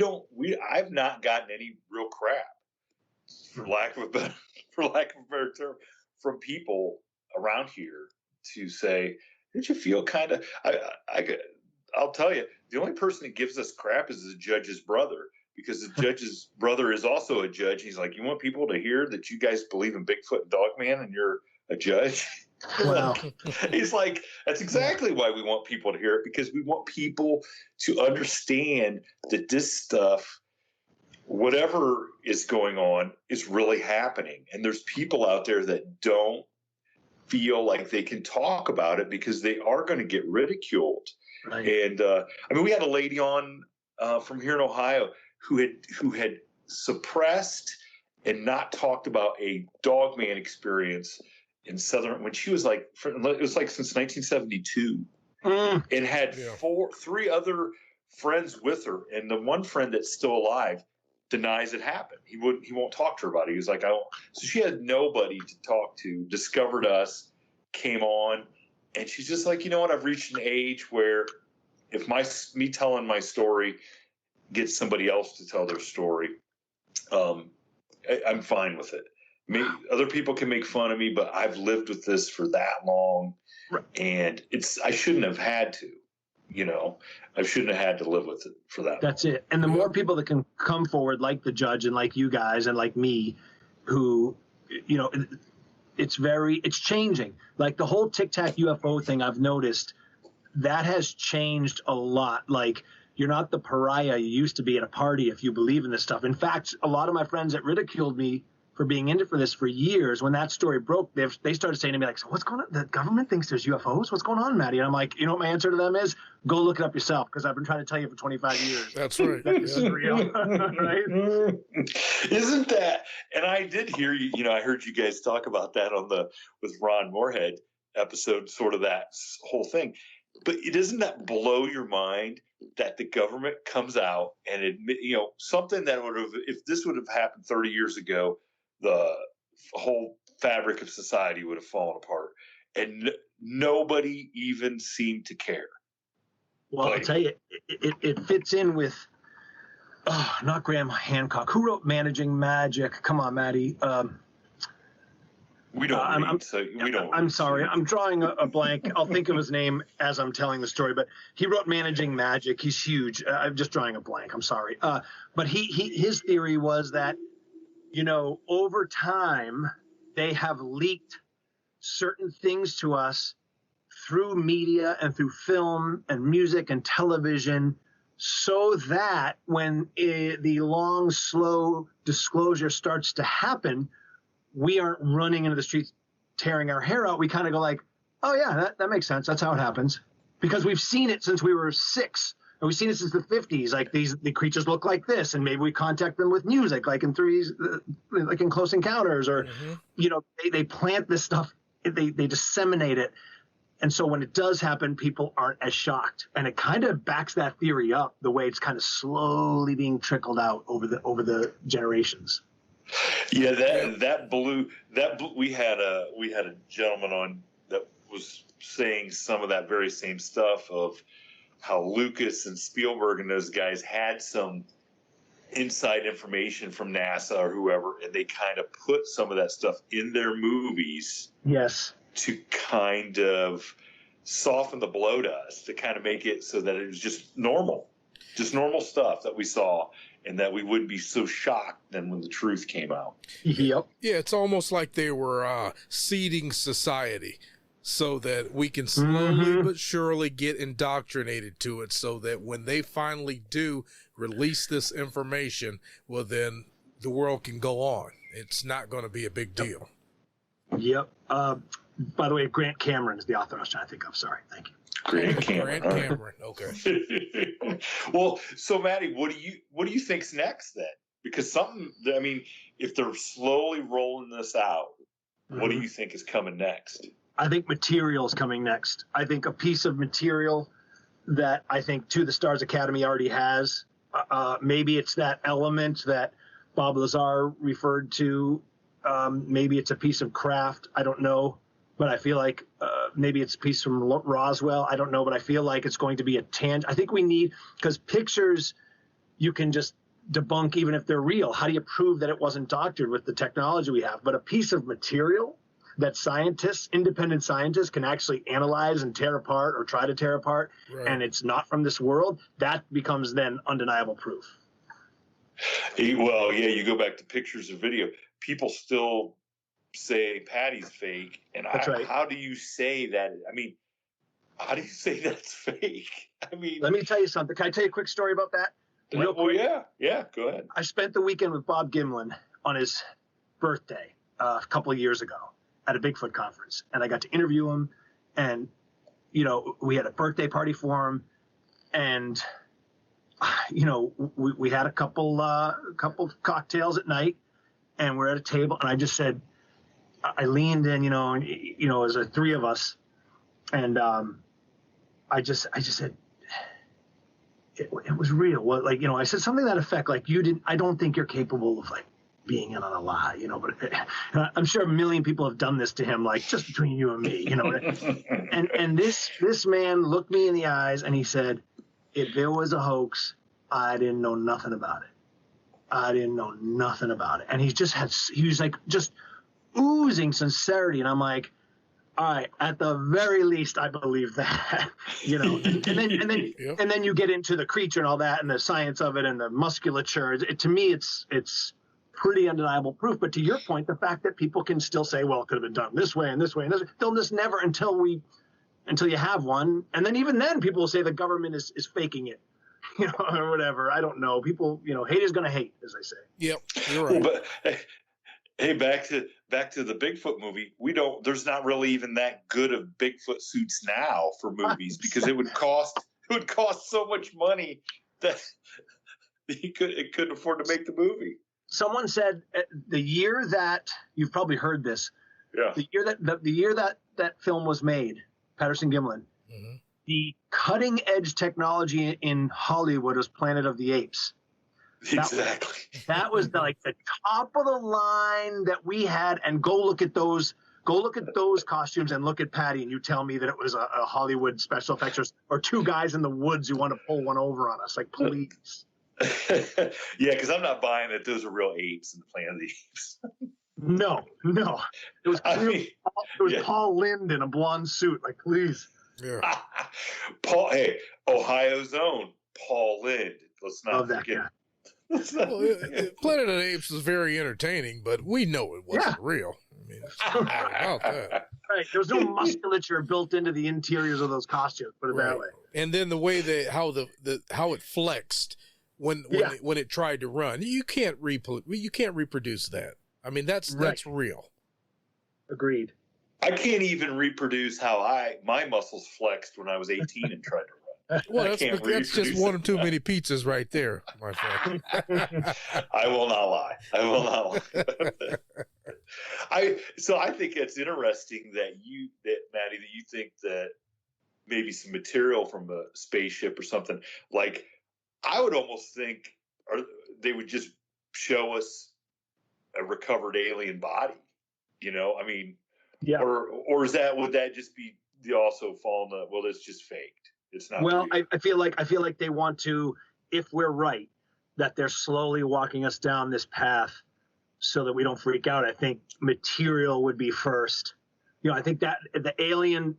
Speaker 5: I've not gotten any real crap, for lack of a better term, from people around here to say, did you feel kind of, I'll tell you, the only person that gives us crap is the judge's brother, because the judge's brother is also a judge. He's like, you want people to hear that you guys believe in Bigfoot and Dogman and you're a judge?
Speaker 3: Wow.
Speaker 5: He's like, that's exactly why we want people to hear it, because we want people to understand that this stuff, whatever is going on, is really happening. And there's people out there that don't feel like they can talk about it because they are going to get ridiculed. Right. And we had a lady on from here in Ohio who had suppressed and not talked about a Dogman experience in Southern, when she was it was like since 1972, and had three other friends with her, and the one friend that's still alive denies it happened. He won't talk to her about it. He was like, I don't. So she had nobody to talk to. Discovered us, came on, and she's just like, you know what? I've reached an age where if me telling my story gets somebody else to tell their story, I'm fine with it. Other people can make fun of me, but I've lived with this for that long, right. And I shouldn't have had to. I shouldn't have had to live with it for that.
Speaker 3: That's it. And the more people that can come forward, like the judge and like you guys and like me, who, it's changing. Like the whole Tic Tac UFO thing, I've noticed that has changed a lot. Like, you're not the pariah you used to be at a party if you believe in this stuff. In fact, a lot of my friends that ridiculed me for being into this for years, when that story broke, they started saying to me, like, so what's going on? The government thinks there's UFOs? What's going on, Matty? And I'm like, what my answer to them is? Go look it up yourself, because I've been trying to tell you for 25 years.
Speaker 4: That's right.
Speaker 3: That this is real. Right?
Speaker 5: Isn't that? And I did hear you, I heard you guys talk about that with Ron Moorhead episode, sort of that whole thing. But doesn't that blow your mind that the government comes out and admit, something that if this would have happened 30 years ago, the whole fabric of society would have fallen apart, and nobody even seemed to care.
Speaker 3: Well, I'll tell you, it fits in with, not Graham Hancock. Who wrote Managing Magic? Come on, Matty.
Speaker 5: We don't.
Speaker 3: I'm sorry. I'm drawing a blank. I'll think of his name as I'm telling the story. But he wrote Managing Magic. He's huge. I'm just drawing a blank. I'm sorry. But his theory was that, over time, they have leaked certain things to us through media and through film and music and television, so that when the long, slow disclosure starts to happen, we aren't running into the streets tearing our hair out. We kind of go like, oh yeah, that makes sense. That's how it happens. Because we've seen it since we were 6. And we've seen it since the 50s. Like the creatures look like this, and maybe we contact them with music, like in like in Close Encounters, or they plant this stuff, they disseminate it. And so when it does happen, people aren't as shocked, and it kind of backs that theory up the way it's kind of slowly being trickled out over the generations.
Speaker 5: Yeah, we had a gentleman on that was saying some of that very same stuff of how Lucas and Spielberg and those guys had some inside information from NASA or whoever, and they kind of put some of that stuff in their movies.
Speaker 3: Yes.
Speaker 5: To kind of soften the blow to us, to kind of make it so that it was just normal stuff that we saw, and that we wouldn't be so shocked then when the truth came out.
Speaker 3: Yep.
Speaker 4: Yeah, it's almost like they were seeding society so that we can slowly but surely get indoctrinated to it, so that when they finally do release this information, well, then the world can go on. It's not going to be a big deal.
Speaker 3: Yep. By the way, Grant Cameron is the author I was trying to think of. Sorry. Thank you.
Speaker 5: Grant Cameron.
Speaker 4: Okay.
Speaker 5: Well, so Matty, what do you think's next then? Because if they're slowly rolling this out, what do you think is coming next?
Speaker 3: I think material is coming next. I think a piece of material that I think To the Stars Academy already has. Maybe it's that element that Bob Lazar referred to. Maybe it's a piece of craft. I don't know. But I feel like maybe it's a piece from Roswell. I don't know, but I feel like it's going to be a I think we need, because pictures you can just debunk even if they're real. How do you prove that it wasn't doctored with the technology we have? But a piece of material that independent scientists can actually analyze and tear apart or try to tear apart, right, and it's not from this world, that becomes then undeniable proof.
Speaker 5: Well, yeah, you go back to pictures or video. People still say Patty's fake, and
Speaker 3: right.
Speaker 5: How do you say that? I mean, how do you say that's fake? I mean,
Speaker 3: let me tell you something. Can I tell you a quick story about that?
Speaker 5: Real quick? Yeah, go ahead.
Speaker 3: I spent the weekend with Bob Gimlin on his birthday a couple of years ago at a Bigfoot conference, and I got to interview him, and we had a birthday party for him, and we had a couple cocktails at night, and we're at a table, and I just said, I leaned in, as a three of us, and I just said, it was real. Well, I said something to that effect, like, I don't think you're capable of being in on a lie, but I'm sure a million people have done this to him, just between you and me, and this man looked me in the eyes and he said, if there was a hoax, I didn't know nothing about it. And he was just oozing sincerity. And I'm like, all right, at the very least, I believe that, and then you get into the creature and all that and the science of it and the musculature. To me, it's pretty undeniable proof. But to your point, the fact that people can still say, well, it could have been done this way and this way and this way, they'll just never until you have one. And then even then people will say the government is faking it, or whatever. I don't know. People, hate is going to hate, as I say.
Speaker 4: Yep, you're right.
Speaker 5: But hey, back to the Bigfoot movie. There's not really even that good of Bigfoot suits now for movies because it would cost so much money that it couldn't afford to make the movie.
Speaker 3: Someone said the year that, you've probably heard this.
Speaker 5: Yeah.
Speaker 3: The year that film was made, Patterson Gimlin, the cutting edge technology in Hollywood was Planet of the Apes.
Speaker 5: Exactly.
Speaker 3: That was the top of the line that we had. And go look at those costumes and look at Patty, and you tell me that it was a Hollywood special effects or two guys in the woods who want to pull one over on us. Please.
Speaker 5: Yeah, because I'm not buying that those are real apes in the Planet of the Apes.
Speaker 3: No. It was Paul Lind in a blonde suit. Please.
Speaker 4: Yeah.
Speaker 5: Ohio's own Paul Lind. Let's not forget.
Speaker 4: Planet of the Apes was very entertaining, but we know it wasn't real. I mean, it's not about that.
Speaker 3: Right. There was no musculature built into the interiors of those costumes. Put it that way.
Speaker 4: And then the way how it flexed when it tried to run, you can't reproduce that. I mean, that's real.
Speaker 3: Agreed.
Speaker 5: I can't even reproduce how my muscles flexed when I was 18 and tried to run.
Speaker 4: Well, that's just one of too many pizzas right there, my friend.
Speaker 5: I will not lie. I think it's interesting that Matty, that you think that maybe some material from a spaceship or something, like I would almost think they would just show us a recovered alien body, I mean,
Speaker 3: Yeah.
Speaker 5: or would that just be the also falling well, it's just faked. It's not.
Speaker 3: Well, I feel like they want to, if we're right, that they're slowly walking us down this path so that we don't freak out. I think material would be first. I think that the alien,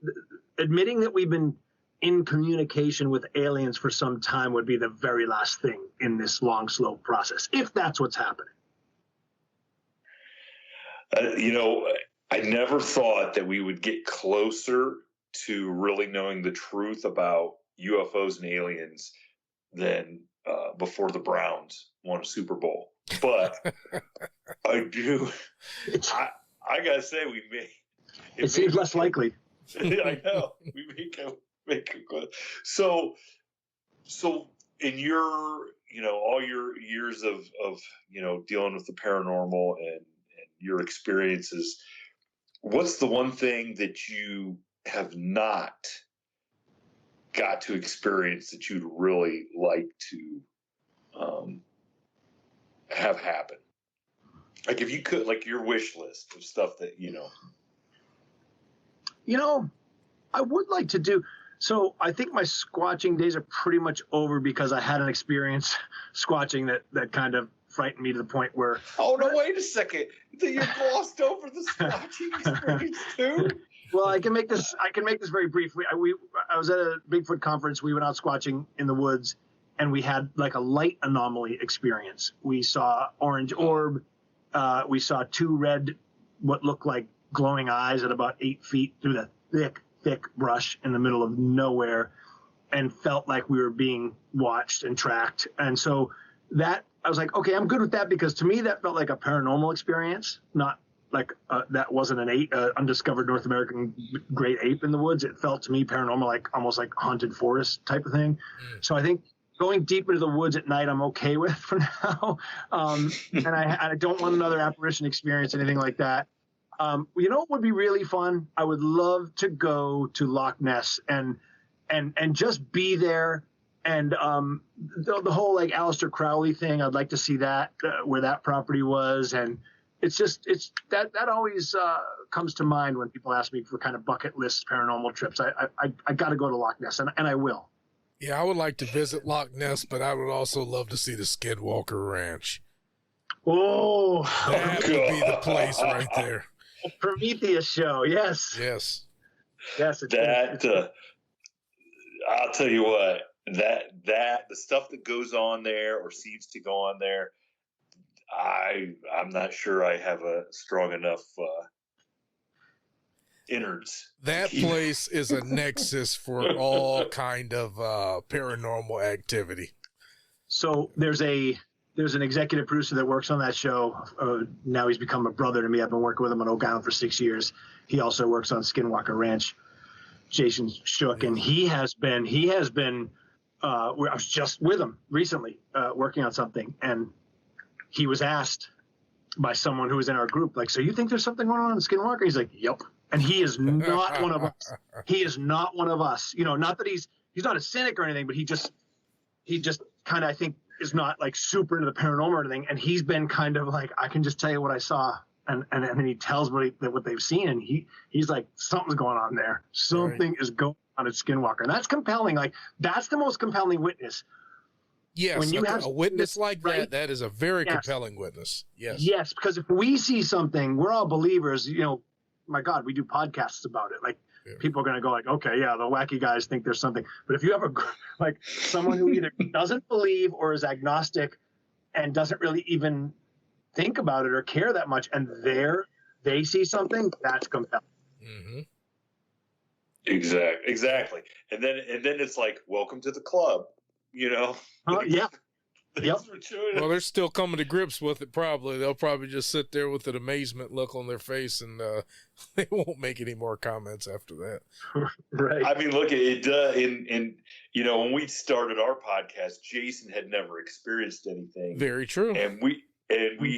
Speaker 3: admitting that we've been in communication with aliens for some time would be the very last thing in this long, slow process, if that's what's happening.
Speaker 5: I never thought that we would get closer to really knowing the truth about UFOs and aliens than before the Browns won a Super Bowl. But I do. I gotta say, we made
Speaker 3: it seems less likely.
Speaker 5: I know we make it good. So in your all your years of dealing with the paranormal and your experiences, what's the one thing that you have not got to experience that you'd really like to have happen? Like if you could, like your wish list of stuff that
Speaker 3: I would like to do. So I think my squatching days are pretty much over because I had an experience squatching that kind of frightened me to the point where.
Speaker 5: Oh no! Wait a second. You glossed over the squatching experience too.
Speaker 3: Well, I can make this very brief. I was at a Bigfoot conference. We went out squatching in the woods, and we had like a light anomaly experience. We saw orange orb. We saw two red, what looked like glowing eyes at about 8 feet through the thick brush in the middle of nowhere, and felt like we were being watched and tracked. And so that I was like, okay, I'm good with that, because to me that felt like a paranormal experience, not like that wasn't an undiscovered North American great ape in the woods. It felt to me paranormal, like almost like haunted forest type of thing. So I think going deep into the woods at night, I'm okay with for now. And I don't want another apparition experience, anything like that. What would be really fun? I would love to go to Loch Ness and just be there. And the whole like Aleister Crowley thing, I'd like to see that, where that property was. And it's that always comes to mind when people ask me for kind of bucket list paranormal trips. I got to go to Loch Ness, and I will.
Speaker 4: Yeah, I would like to visit Loch Ness, but I would also love to see the Skinwalker Ranch.
Speaker 3: Oh,
Speaker 4: that would be the place right there.
Speaker 3: Prometheus show, yes.
Speaker 4: Yes.
Speaker 5: I'll tell you what, that the stuff that goes on there or seems to go on there, I'm not sure I have a strong enough innards.
Speaker 4: That place is a nexus for all kind of paranormal activity.
Speaker 3: So there's an executive producer that works on that show. Now he's become a brother to me. I've been working with him on OakIsland for 6 years. He also works on Skinwalker Ranch. Jason Shook, and he has been. I was just with him recently, working on something, and he was asked by someone who was in our group, like, "So you think there's something going on in Skinwalker?" He's like, "Yep." And he is not one of us. He is not one of us. Not that he's not a cynic or anything, but he just kind of, I think, is not like super into the paranormal or anything. And he's been kind of like, I can just tell you what I saw. And then he tells what they've seen. And he's like, something's going on there. Something is going on at Skinwalker. And that's compelling. Like, that's the most compelling witness.
Speaker 4: Yes,
Speaker 3: when you have
Speaker 4: a witness like
Speaker 3: right?
Speaker 4: that is a very compelling witness. Yes.
Speaker 3: Yes, because if we see something, we're all believers. My God, we do podcasts about it. Like, people are going to go like, okay, yeah, the wacky guys think there's something. But if you have someone who either doesn't believe or is agnostic and doesn't really even think about it or care that much, and they see something, that's compelling.
Speaker 5: Mm-hmm. Exactly. And then it's like, welcome to the club,
Speaker 3: Yeah. Yep.
Speaker 4: Well, they're still coming to grips with it. Probably they'll probably just sit there with an amazement look on their face, and they won't make any more comments after that.
Speaker 3: Right.
Speaker 5: I mean, look, it when we started our podcast, Jason had never experienced anything.
Speaker 4: Very true.
Speaker 5: And we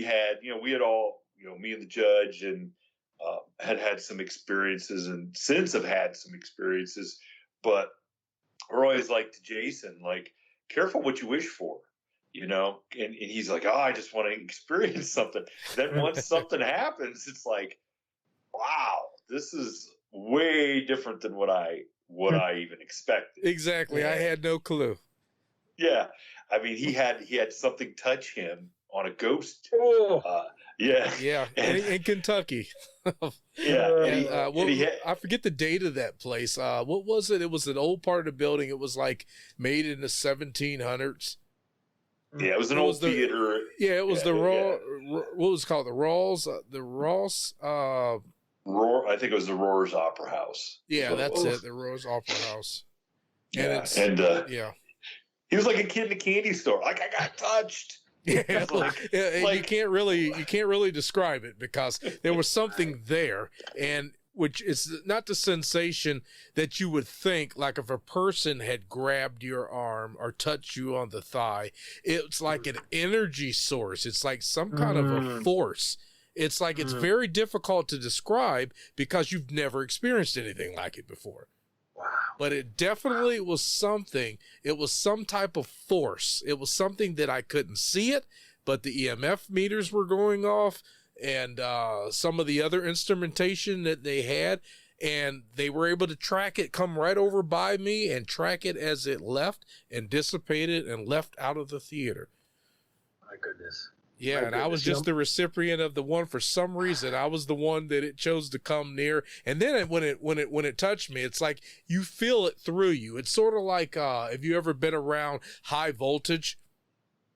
Speaker 5: had, we had all, me and the judge and had some experiences, and since have had some experiences, but we're always like to Jason, like, careful what you wish for, and he's like, oh, I just want to experience something. Then once something happens, it's like, wow, this is way different than what I even expected.
Speaker 4: Exactly. I had no clue.
Speaker 5: Yeah. I mean, he had something touch him on a ghost. Yeah.
Speaker 4: Yeah. In Kentucky.
Speaker 5: Yeah.
Speaker 4: I forget the date of that place. What was it? It was an old part of the building. It was like made in the 1700s.
Speaker 5: Yeah, it was an old theater.
Speaker 4: Yeah, it was what was it called? The Ross.
Speaker 5: I think it was the Roars Opera House.
Speaker 4: Yeah, that's it. The Roars Opera House. And
Speaker 5: yeah. He was like a kid in a candy store. Like, I got touched.
Speaker 4: Yeah, you can't really describe it, because there was something there, and which is not the sensation that you would think, like if a person had grabbed your arm or touched you on the thigh. It's like an energy source. It's like some kind of a force. It's like it's very difficult to describe because you've never experienced anything like it before.
Speaker 3: Wow.
Speaker 4: But it definitely was something. It was some type of force. It was something that I couldn't see it, but the EMF meters were going off, and some of the other instrumentation that they had, and they were able to track it, come right over by me and track it as it left and dissipated and left out of the theater.
Speaker 3: My goodness.
Speaker 4: Yeah, and I was just the recipient of the one. For some reason, I was the one that it chose to come near. And then when it touched me, it's like you feel it through you. It's sort of like have you ever been around high voltage?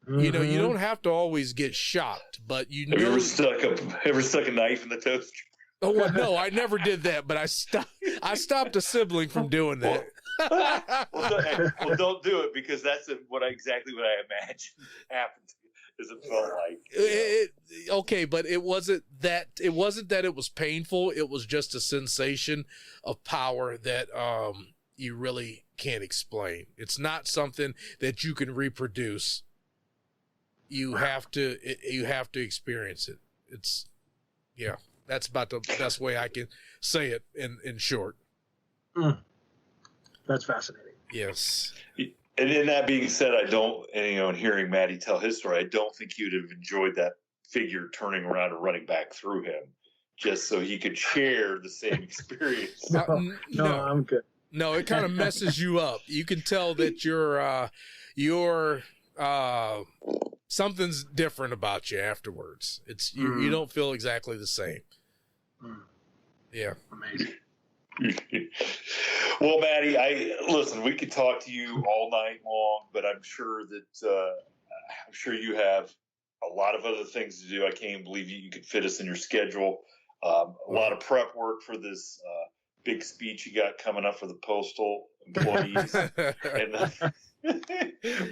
Speaker 4: You know, you don't have to always get shocked, but you know.
Speaker 5: Have you ever stuck a knife in the toaster?
Speaker 4: Oh well, no, I never did that, but I stopped a sibling from doing that.
Speaker 5: Well, don't do it, because that's exactly what I imagined happened to you. As it felt like.
Speaker 4: Okay, but it wasn't that it was painful. It was just a sensation of power that you really can't explain. It's not something that you can reproduce. You have to experience it. That's about the best way I can say it in short.
Speaker 3: That's fascinating.
Speaker 4: Yes.
Speaker 5: And in that being said, in hearing Matty tell his story, I don't think you'd have enjoyed that figure turning around and running back through him, just so he could share the same experience.
Speaker 3: No, I'm good.
Speaker 4: No, it kind of messes you up. You can tell that you're something's different about you afterwards. It's you don't feel exactly the same. Yeah.
Speaker 3: Amazing.
Speaker 5: Well, Matty, listen, we could talk to you all night long, but I'm sure you have a lot of other things to do. I can't believe you could fit us in your schedule. A lot of prep work for this big speech you got coming up for the postal employees.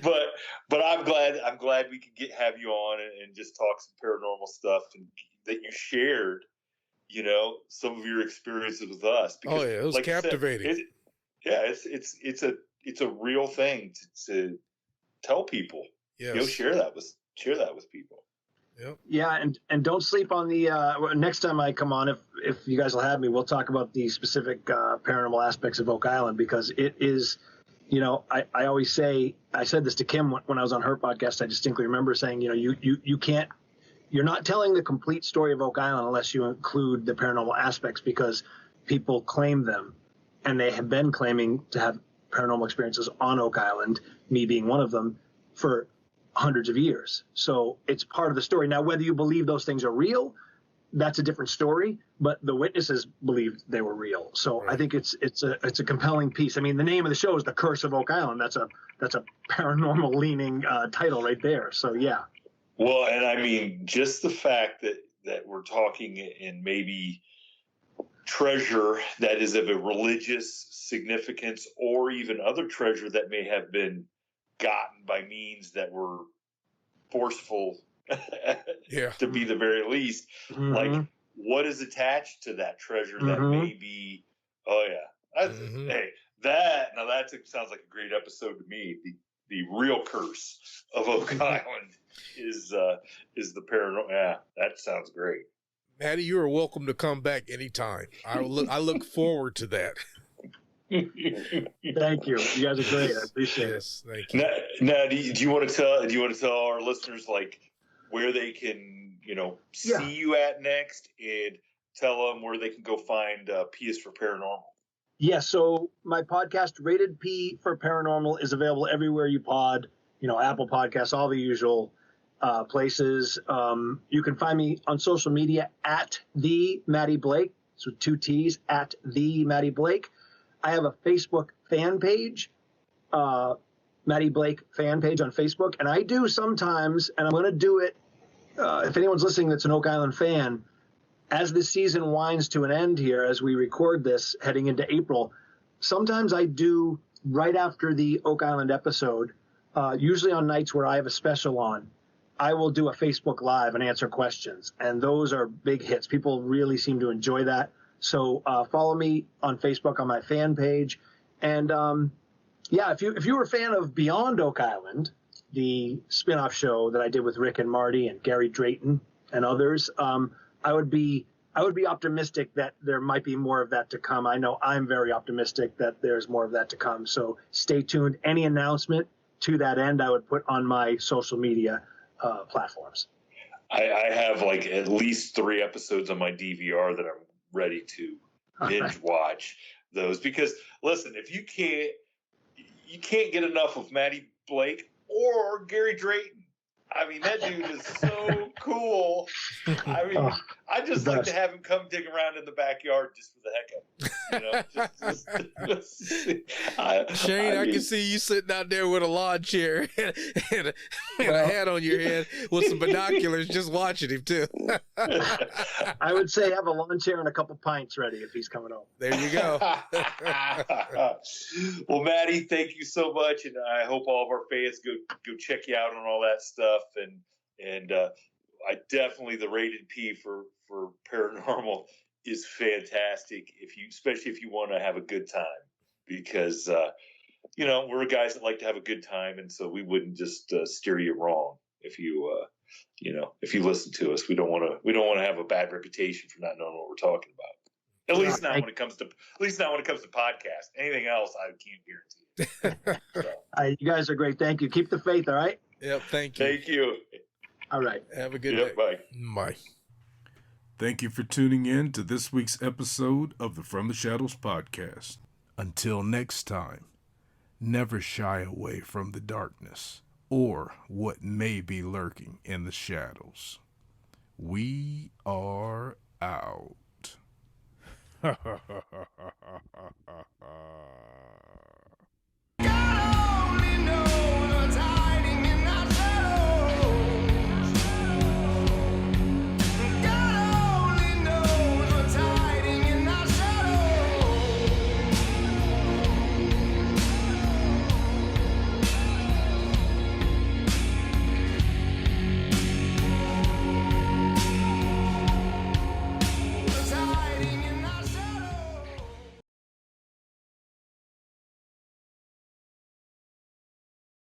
Speaker 5: But I'm glad we could have you on and just talk some paranormal stuff, and that you shared, some of your experiences with us. Because,
Speaker 4: it was captivating.
Speaker 5: It's a real thing to tell people.
Speaker 4: Yes.
Speaker 5: Share that with people.
Speaker 4: Yep.
Speaker 3: Yeah, and don't sleep on the next time I come on, if you guys will have me, we'll talk about the specific paranormal aspects of Oak Island, because it is, I always say, I said this to Kim when I was on her podcast. I distinctly remember saying, you're not telling the complete story of Oak Island unless you include the paranormal aspects, because people claim them, and they have been claiming to have paranormal experiences on Oak Island, me being one of them, for hundreds of years. So it's part of the story. Now, whether you believe those things are real, that's a different story, but the witnesses believed they were real. So right. I think it's a compelling piece. I mean, the name of the show is The Curse of Oak Island. That's a paranormal leaning title right there. So yeah.
Speaker 5: Well, and I mean, just the fact that we're talking in maybe treasure that is of a religious significance, or even other treasure that may have been gotten by means that were forceful to be the very least. Like, what is attached to that treasure that may be, hey, that sounds like a great episode to me. The real curse of Oak Island is the paranormal. Yeah, that sounds great.
Speaker 4: Matty, you are welcome to come back anytime. I look forward to that.
Speaker 3: Thank you. You guys are great. I appreciate it.
Speaker 4: Yes, thank you.
Speaker 5: Now, do you want to tell our listeners like where they can, see you at next, and tell them where they can go find P is for Paranormal?
Speaker 3: Yeah, so my podcast, Rated P for Paranormal, is available everywhere you pod, Apple Podcasts, all the usual places. You can find me on social media at the Matty Blake, so 2 T's, at the Matty Blake. I have a Facebook fan page, Matty Blake fan page on Facebook, and I do sometimes, and I'm going to do it, if anyone's listening that's an Oak Island fan, as the season winds to an end here, as we record this heading into April, sometimes I do, right after the Oak Island episode, usually on nights where I have a special on, I will do a Facebook Live and answer questions, and those are big hits. People really seem to enjoy that. So follow me on Facebook on my fan page. And if you were a fan of Beyond Oak Island, the spin-off show that I did with Rick and Marty and Gary Drayton and others, I would be optimistic that there might be more of that to come. I know I'm very optimistic that there's more of that to come. So stay tuned. Any announcement to that end, I would put on my social media platforms.
Speaker 5: I have like at least 3 episodes on my DVR that I'm ready to binge watch those, because listen, if you can't get enough of Matty Blake or Gary Drayton. I mean, that dude is so cool. I mean, I just like to have him come dig around in the backyard just for the heck of it.
Speaker 4: Shane, I can see you sitting out there with a lawn chair and a hat on your head with some binoculars, just watching him too.
Speaker 3: I would say have a lawn chair and a couple pints ready if he's coming over.
Speaker 4: There you go.
Speaker 5: Well, Matty, thank you so much, and I hope all of our fans go check you out on all that stuff. And I definitely, the Rated P for Paranormal is fantastic, especially if you want to have a good time, because we're guys that like to have a good time, and so we wouldn't just steer you wrong if you listen to us. We don't want to have a bad reputation for not knowing what we're talking about. At least not when it comes to podcasts. Anything else, I can't guarantee. So.
Speaker 3: You guys are great. Thank you. Keep the faith. All right.
Speaker 4: Yep. Thank you.
Speaker 5: Thank you.
Speaker 3: All right.
Speaker 4: Have a good day.
Speaker 5: Bye.
Speaker 4: Bye.
Speaker 1: Thank you for tuning in to this week's episode of the From the Shadows podcast. Until next time, never shy away from the darkness or what may be lurking in the shadows. We are out.